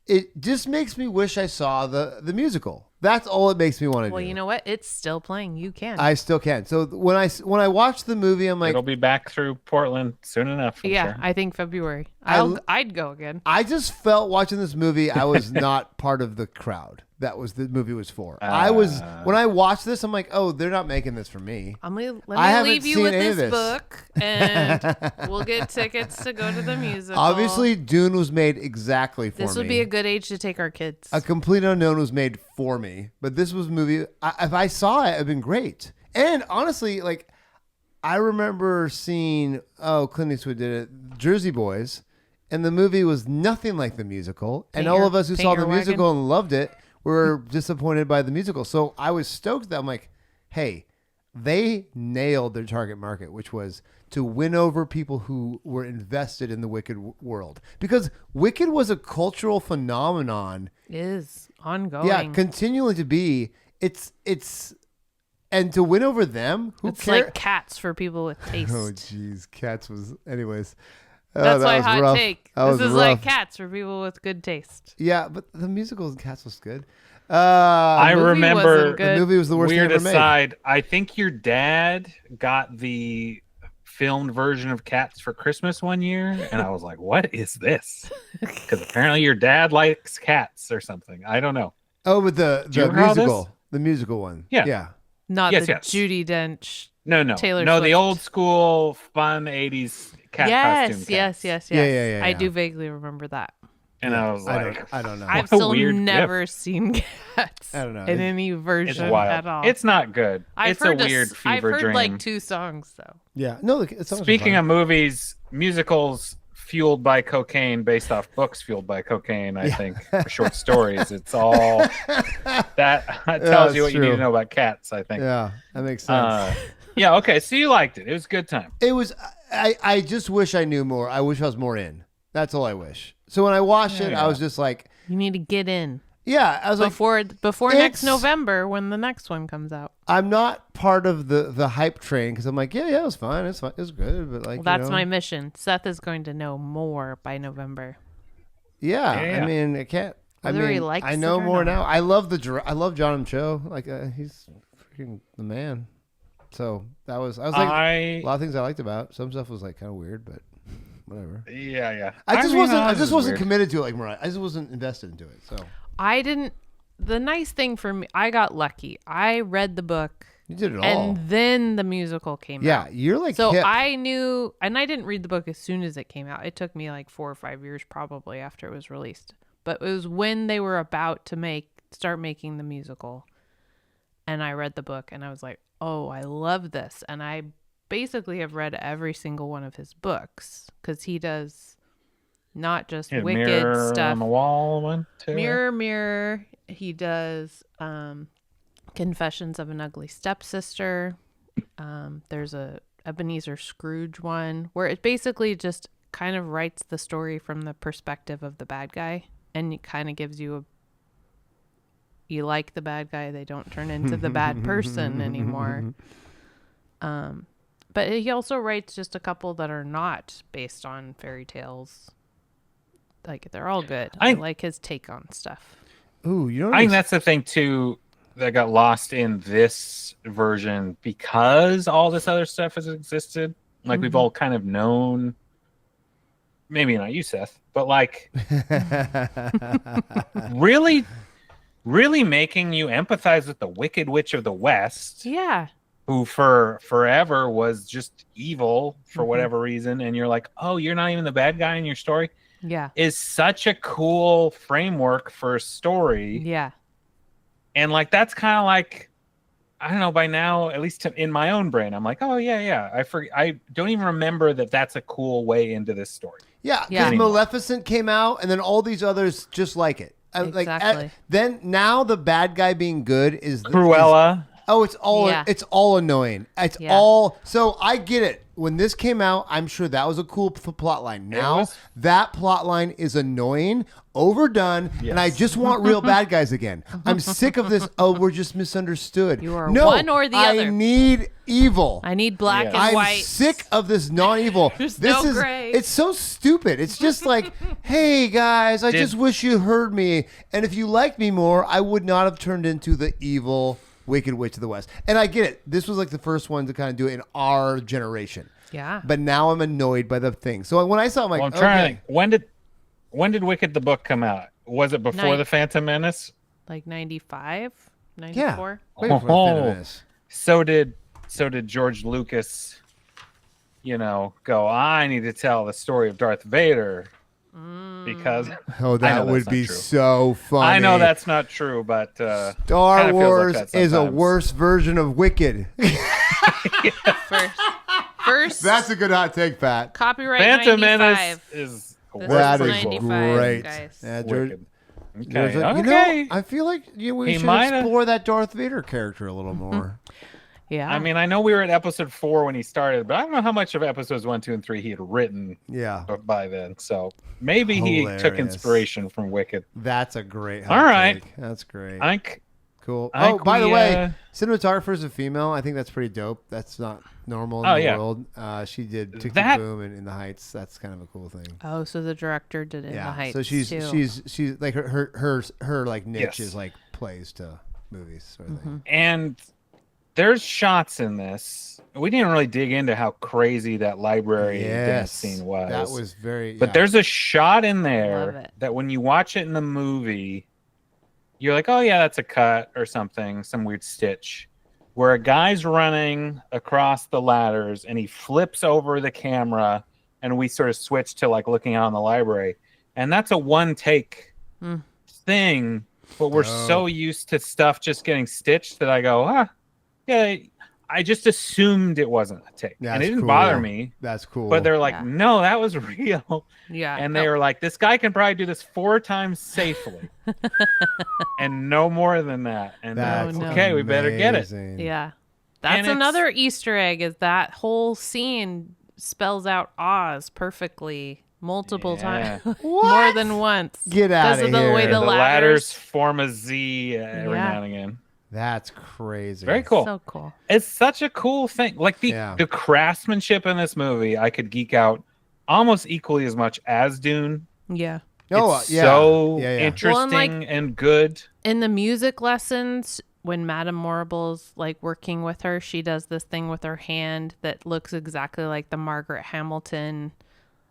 it just makes me wish I saw the musical. That's all it makes me want to do. Well, you know what? It's still playing. You can. I still can. So when I watch the movie, I'm like, It'll be back through Portland soon enough. I'm yeah, sure. I think February. I'd go again. I just felt watching this movie, I was not part of the crowd that the movie was for. I was when I watched this, I'm like, oh, they're not making this for me. Let me I haven't leave you seen with any of this this. book, and we'll get tickets to go to the musical. Obviously, Dune was made exactly for me. this would be a good age to take our kids. A Complete Unknown was made for me, but this was a movie. If I saw it, it'd been great. And honestly, like I remember seeing, Clint Eastwood did it, Jersey Boys, and the movie was nothing like the musical. And all of us who saw the musical and loved it were disappointed by the musical. So I was stoked that I'm like, hey, they nailed their target market, which was to win over people who were invested in the Wicked world. Because Wicked was a cultural phenomenon. Is ongoing. Yeah, continually to be. It's and to win over them, who it's cares? like Cats for people with taste. Oh, jeez, Cats was. Anyways, That's that my was hot rough. take. That This was is like rough. Cats for people with good taste. Yeah, but the musical in Cats was good. I movie remember wasn't good. The movie was the worst weird thing ever made. aside. I think your dad got the filmed version of Cats for Christmas one year, and I was like, "What is this?" Because apparently your dad likes cats or something. I don't know. Oh, with Do you the remember all this? musical one. Yeah. Yeah. Not Yes, the yes. Judi Dench. No, Taylor the Swift. old school fun '80s cat costume. Yes. Cats. Yeah. I do vaguely remember that. And Yeah, I was like, I don't know. I've a still weird never seen Cats I don't know. in any it's version wild. at all. It's not good. It's a weird I've fever heard dream. like 2 songs though. Yeah. No, it's Speaking of movies, musicals fueled by cocaine based off books fueled by cocaine, I think, for short stories. It's all that tells you what you need to know about Cats, I think. Yeah, that makes sense. Yeah, okay. So you liked it. It was a good time. It was. I just wish I knew more. I wish I was more in. That's all I wish. So when I watched it, Yeah. I was just like, You need to get in yeah. I was like, before next it's- November when the next one comes out. I'm not part of the hype train because I'm like, yeah, it was fine. It's fine. It's good. But like, Well, that's you know, my mission. Seth is going to know more by November. Yeah, Yeah. I mean, it can't. Whether he likes I it know or more not. now. I love John M. Cho. Like, he's freaking the man. So I was like, a lot of things I liked about it. Some stuff was like kind of weird, but whatever. Yeah. I just was wasn't committed to it like Mariah. I just wasn't invested into it. So I didn't. The nice thing for me, I got lucky. I read the book, you did it all. and then the musical came out. Yeah, you're like So hip. I knew, and I didn't read the book as soon as it came out. It took me like 4 or 5 years probably after it was released. But it was when they were about to start making the musical, and I read the book, and I was like, oh, I love this. And I basically have read every single one of his books because he does not just Wicked Mirror stuff. on the wall one too. Mirror. He does Confessions of an Ugly Stepsister. There's a Ebenezer Scrooge one where it basically just kind of writes the story from the perspective of the bad guy, and it kind of gives you you like the bad guy, they don't turn into the bad person anymore. But he also writes just a couple that are not based on fairy tales. Like, they're all good. I like his take on stuff. Ooh, you know. I think that's the thing too that got lost in this version because all this other stuff has existed. Like we've all kind of known. Maybe not you, Seth, but like really making you empathize with the Wicked Witch of the West. Yeah. Who for forever was just evil for whatever reason, and you're like, oh, you're not even the bad guy in your story. Yeah. Is such a cool framework for a story. Yeah. And like that's kind of like, I don't know, by now, at least in my own brain, I'm like, oh yeah. I don't even remember that that's a cool way into this story. Yeah, Yeah. because Maleficent came out, and then all these others just like it. Exactly. Then now the bad guy being good is Cruella. It's all annoying. It's Yeah. all. So I get it. When this came out, I'm sure that was a cool plot line. Now that plot line is annoying, overdone, and I just want real bad guys again. I'm sick of this. Oh, we're just misunderstood. You are one or the other. I need evil. I need black and I'm white. sick of this non-evil. There's this no is gray. It's so stupid. It's just like, hey guys, I just wish you heard me. And if you liked me more, I would not have turned into the evil Wicked Witch of the West. And I get it. This was like the first one to kind of do it in our generation. Yeah. But now I'm annoyed by the thing. So when I saw it, I'm like, Well, I'm trying okay. to think. When did Wicked the book come out? Was it before the Phantom Menace? Like 95, Yeah. 94. Wait for the Phantom Menace. So did George Lucas, go, I need to tell the story of Darth Vader because Oh, I know that would that's be not true. so funny. I know that's not true, but Star kinda feels like Wars that is a sometimes. worse version of Wicked. First That's a good hot take, Pat. copyright Phantom 95. Menace is This That is is 95, great. guys. Yeah, George, Wicked. George, Okay. okay. I feel like we He should might've- explore that Darth Vader character a little more. Yeah. I mean, I know we were at episode 4 when he started, but I don't know how much of episodes 1, 2, and 3 he had written Yeah, by then. So maybe he took Hilarious. inspiration from Wicked. that's a great hot All right. take. That's great. I think Cool. I Oh, think by the we, way, cinematographer is a female. I think that's pretty dope. That's not normal in the world. She did Tick Tick Boom and In the Heights. That's kind of a cool thing. Oh, so the director did In the Heights. So she's like her like niche Yes. is like plays to movies sort of thing. And there's shots in this. We didn't really dig into how crazy that library dance scene was. That was very. But there's a shot in Love there it. that when you watch it in the movie, you're like, oh yeah, that's a cut or something, some weird stitch. Where a guy's running across the ladders and he flips over the camera, and we sort of switch to like looking out in the library, and that's a one take thing. But we're so used to stuff just getting stitched that I go, yeah, I just assumed it wasn't a take. And it didn't bother me. That's cool. But they're like, no, that was real. Yeah. And they were like, this guy can probably do this 4 times safely. And no more than that. And That's okay, we better get it. amazing. Yeah. That's another Easter egg, is that whole scene spells out Oz perfectly multiple times. More than once. Get out of Because of the way here. the The ladders. ladders form a Z every now and again. That's crazy. Very cool. So cool. It's such a cool thing. Like the craftsmanship in this movie, I could geek out almost equally as much as Dune. Yeah. Oh, It's yeah. so Yeah. interesting and good. In the music lessons, when Madame Morrible's like working with her, she does this thing with her hand that looks exactly like the Margaret Hamilton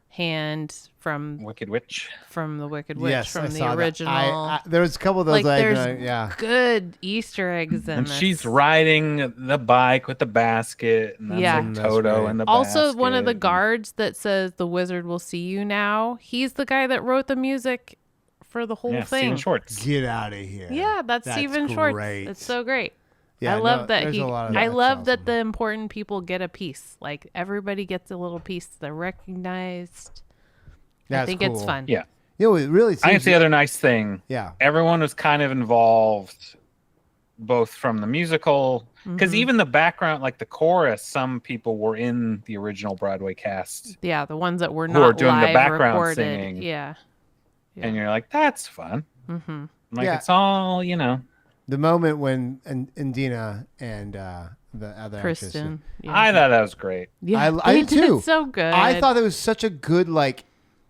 hand from Wicked Witch. the Wicked Witch, Yes, from I the saw that. original. There was a couple of those. Like, there's yeah. good Easter eggs in And this. she's riding the bike with the basket. And that's Yeah. like That's Toto great. and the Also, one of the basket. guards that says "The wizard will see you now." He's the guy that wrote the music for the whole Yeah, thing. Steven Schwartz. Get out of here. Yeah, that's Stephen Schwartz. great. It's so great. Yeah, I love that there's he. a lot of I that's love awesome. that the important people get a piece. Like everybody gets a little piece. They're recognized. I That's think it's cool. fun. Yeah. You know, it really I think seems. it's the other nice thing. Yeah. Everyone was kind of involved, both from the musical, because even the background, like the chorus, some people were in the original Broadway cast. Yeah, the ones that were Who not are doing the live background recorded. singing. Yeah. And you're like, that's fun. Mm-hmm. Like, Yeah. it's all, The moment when Indina and the other Kristen. actress. Yeah. I thought that was great. Yeah, I they did too. it so good. I thought it was such a good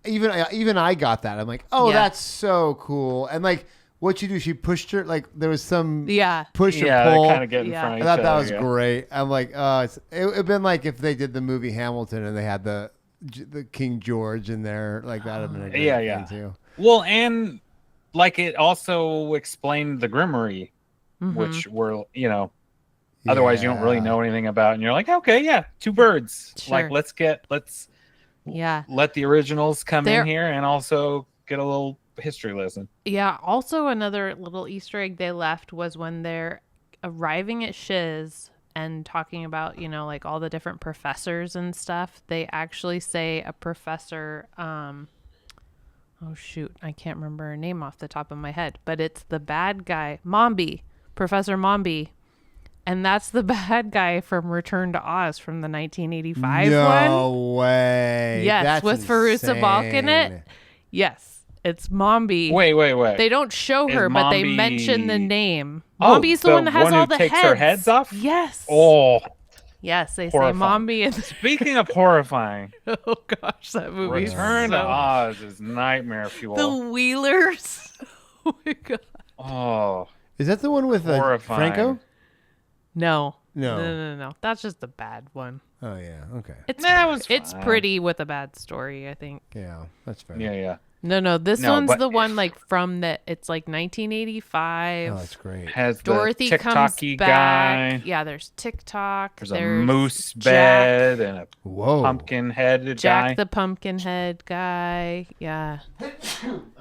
even I got that. I'm like, oh, Yeah. that's so cool. And like, what you do? She pushed her like there was some Yeah. push or Yeah, pull. they kind of get in Yeah. front of I each thought that other, was yeah. great. I'm like, it would have been like if they did the movie Hamilton and they had the King George in there, like that would have been a great Yeah. thing too. Well, and like it also explained the Grimoire, which were, otherwise you don't really know anything about. And you're like, okay, yeah, 2 birds. Sure. Like, let's Yeah. let the originals come They're- in here and also get a little history lesson. Yeah. Also, another little Easter egg they left was when they're arriving at Shiz and talking about, like all the different professors and stuff. They actually say a professor. Oh shoot, I can't remember her name off the top of my head, but it's the bad guy, Mombi, Professor Mombi. And that's the bad guy from Return to Oz from the 1985 No one. way. Yes, That's with Fairuza Balk in it. insane. Yes, it's Mombi. Wait. They don't show Is her, but they Mombi- mention the name. Oh, Mombi's the one that has who all the takes heads. her heads off? Yes. Oh, Yes, they horrifying. say Mombi. speaking of horrifying, Oh gosh, that movie. Return to Oz is nightmare fuel. The Wheelers. Oh my god. Oh, Is that the one with horrifying. Franco? No. No. No. That's just the bad one. Oh yeah. Okay. It's fine. pretty with a bad story, I think. Yeah, that's fair. Yeah. No. This No, one's but- the one like from the. It's like 1985. Oh, that's great. Has Dorothy the comes TikToky back. guy. Yeah, there's TikTok. There's a moose bed and a Whoa. pumpkin-headed Jack guy. the Pumpkinhead guy. Yeah.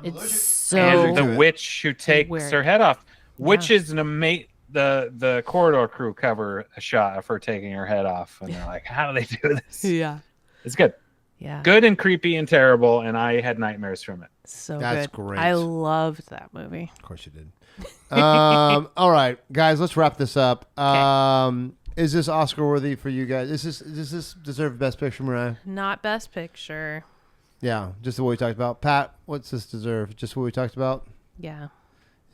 It's so And the witch who takes weird. her head off, which is an amazing. The corridor crew cover a shot of her taking her head off, and they're like, "How do they do this?" Yeah. It's good, Yeah. good and creepy and terrible, and I had nightmares from it. So That's good. great. I loved that movie. Of course you did. All right, guys, let's wrap this up. Is this Oscar worthy for you guys? Does this deserve Best Picture, Mariah? Not Best Picture. Yeah, just what we talked about. Pat, what's this deserve? Just what we talked about? Yeah.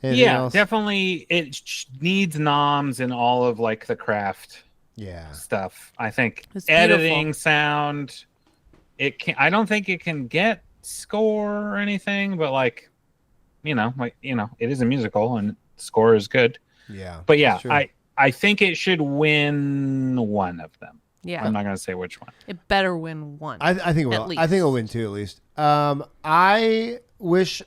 Anything Yeah, else? definitely. It needs noms in all of like the craft Yeah. stuff. I think It's editing, beautiful. sound. It can. I don't think it can get score or anything, but like, it is a musical and score is good. Yeah. But yeah, that's true. I think it should win one of them. Yeah. I'm not gonna say which one. It better win one. I think it will. At I think it'll least. win 2 at least. I wish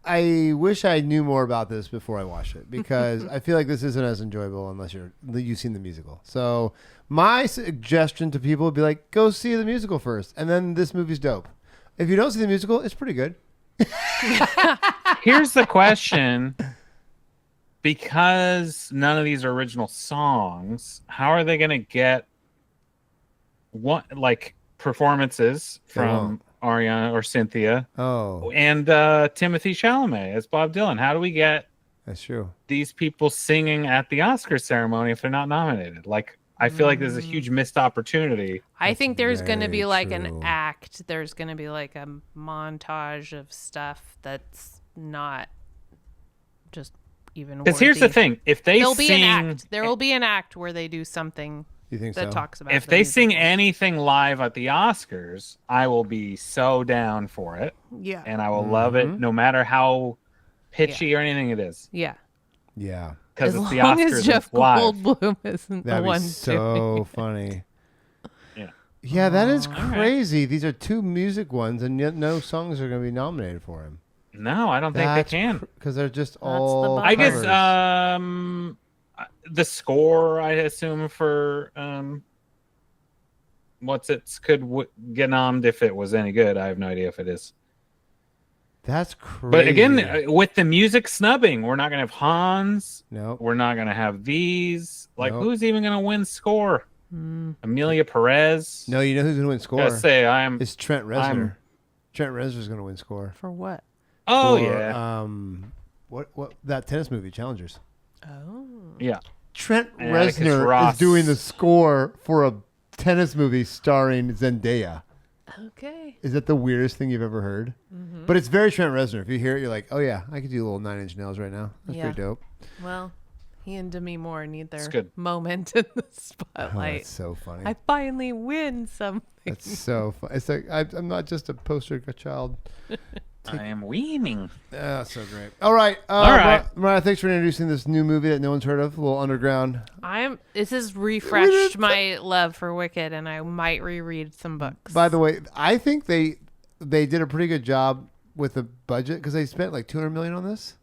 I wish I knew more about this before I watched it because I feel like this isn't as enjoyable unless you've seen the musical. So my suggestion to people would be like, go see the musical first, and then this movie's dope. If you don't see the musical, it's pretty good. Here's the question. Because none of these are original songs, how are they going to get performances from Ariana or Cynthia and Timothy Chalamet as Bob Dylan? How do we get That's true. these people singing at the Oscar ceremony if they're not nominated? Like, I feel like there's a huge missed opportunity. I think there's going to be very like an true. act. There's going to be like a montage of stuff that's not just even Because here's the thing: if they There'll sing, be an act. There will be an act where they do something You think that so? talks about if the they sing musical. anything live at the Oscars, I will be so down for it. Yeah. And I will love it, no matter how pitchy or anything it is, Yeah. Yeah. because As it's the long Oscars. as Jeff it's live. Goldblum isn't That'd the be one so funny. Yeah. Yeah, that is All right. crazy. These are 2 music ones, and yet no songs are going to be nominated for him. No, I don't think they can. Because they're just the all. bummer. I guess covers. the score, I assume, for could get nommed if it was any good. I have no idea if it is. That's crazy. But again, with the music snubbing, we're not going to have Hans. no. We're not going to have these. Like, Nope. who's even going to win score? Mm. Amelia Perez? No, you know who's going to win score? Gotta say, It's Trent Reznor. Trent Reznor's going to win score. For what? Oh, For, yeah. What that tennis movie, Challengers. Oh. Yeah. Trent And Atticus Reznor Ross. is doing the score for a tennis movie starring Zendaya. Okay. Is that the weirdest thing you've ever heard? Mm-hmm. But it's very Trent Reznor. If you hear it, you're like, oh yeah, I could do a little 9 Inch Nails right now. That's Yeah. pretty dope. Well, he and Demi Moore need It's their good. moment in the Oh, spotlight. that's so funny. I finally win something. That's so fun. It's like I'm not just a poster child. I am weaning. Oh, so great. All right. All right. Mariah, thanks for introducing this new movie that no one's heard of, a little underground. This has refreshed my love for Wicked, and I might reread some books. By the way, I think they did a pretty good job with the budget because they spent like $200 million on this.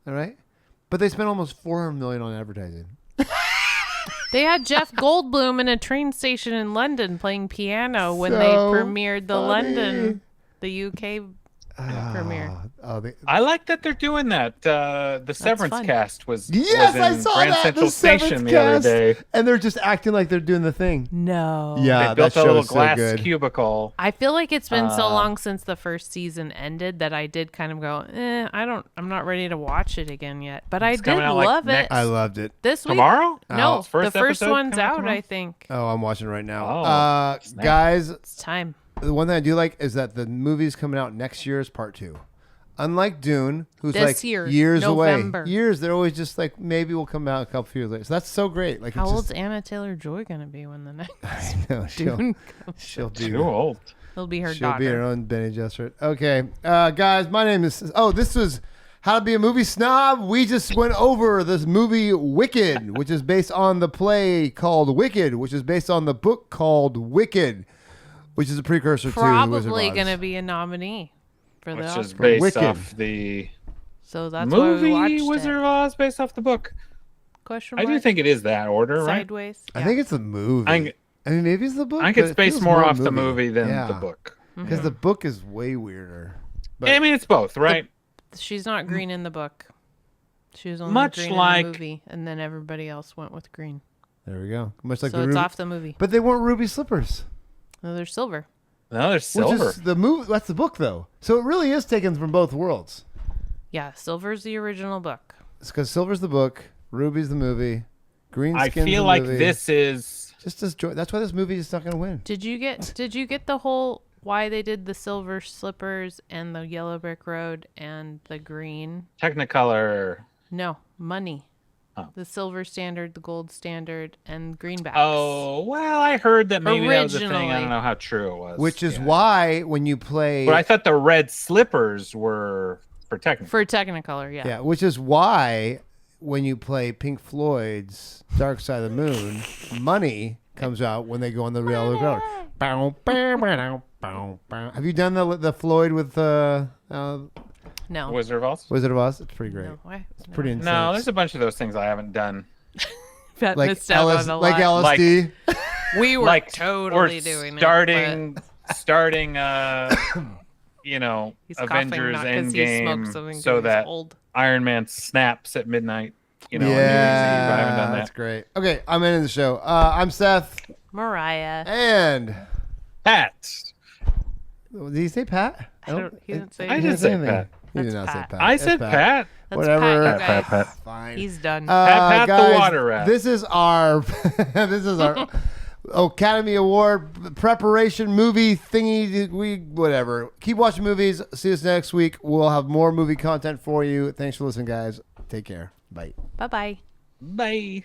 All right. But they spent almost $400 million on advertising. They had Jeff Goldblum in a train station in London playing piano when they So premiered the funny. London, the UK premiere. I like that they're doing that. The Severance fun. cast was Yes, in I saw Grand that. Central the Severance Station the other cast, day. and they're just acting like they're doing the thing. No. Yeah, They built that a show little is so glass good. cubicle. I feel like it's been so long since the first season ended that I did kind of go, I'm not ready to watch it again yet. But I It's did coming out, like, love it. next- I loved it. This week? Tomorrow? No, Its first the first episode one's coming out, tomorrow? I think. Oh, I'm watching it right now. Oh, snap. Guys, It's time. the one thing I do like is that the movie's coming out next year is part 2. Unlike Dune, who's This like year, years November. away. Years, they're always just like, maybe we'll come out a couple years later. So that's so great. Like, How it's old's just, Anna Taylor-Joy going to be when the next I know, Dune comes? she'll be Too old. It'll be her she'll daughter. be her own Benny Gesserit. Okay, guys, my name is. Oh, this was How to Be a Movie Snob. We just went over this movie Wicked, which is based on the play called Wicked, which is based on the book called Wicked, which is a precursor to Wizard Probably of Oz. going to be a nominee for the Which is Oscar. based Wicked. off the So that's why we movie watched Wizard it. of Oz based off the book. Question I mark? do think it is that order, right? Sideways. I think it's the movie. I mean, maybe it's the book. think but it's it based feels more off the movie than Yeah. the book. Because the book is way weirder. But I mean, it's both, right? She's not green in the book. She was only Much green like- in the movie, and then everybody else went with green. there we go. Much like So the it's ruby. off the movie. But they weren't ruby slippers. No, they're silver. No, there's silver. Which is the movie. That's the book, though. So it really is taken from both worlds. Yeah, silver's the original book. It's because silver's the book, ruby's the movie, green I skin's feel the like movie. this is Just as joy. That's why this movie is not going to win. Did you get the whole why they did the silver slippers and the yellow brick road and the green. Technicolor. No, money. Oh. The silver standard, the gold standard, and greenbacks. Oh, well, I heard that maybe that was a thing. I Originally. don't know how true it was. Which is why when you play, But I thought the red slippers were for Technicolor. For Technicolor, yeah. yeah, which is why when you play Pink Floyd's Dark Side of the Moon, money comes out when they go on the yellow road. Bow, bow, bow, bow, bow. Have you done the Floyd with No. Wizard of Oz? Wizard of Oz? It's pretty great. No way. It's pretty insane. No, there's a bunch of those things I haven't done. That like missed out on a like lot. LSD. We were Like totally or doing starting, it. starting, He's Avengers coughing, not 'cause he smoked Endgame something so he's that old. Iron Man snaps at midnight. On New Year's Eve. Yeah, I haven't done that's that. great. Okay, I'm ending the show. I'm Seth, Mariah. and Pat. did he say Pat? He didn't say I he did didn't say anything. Pat. He did That's not say Pat. Pat. I It's said Pat. That's Whatever. Pat, you Pat, guys. Pat. Fine. He's done. Pat the guys, water rat. This is our this is our Academy Award preparation movie thingy. We whatever. Keep watching movies. See us next week. We'll have more movie content for you. Thanks for listening, guys. Take care. Bye. Bye-bye. Bye.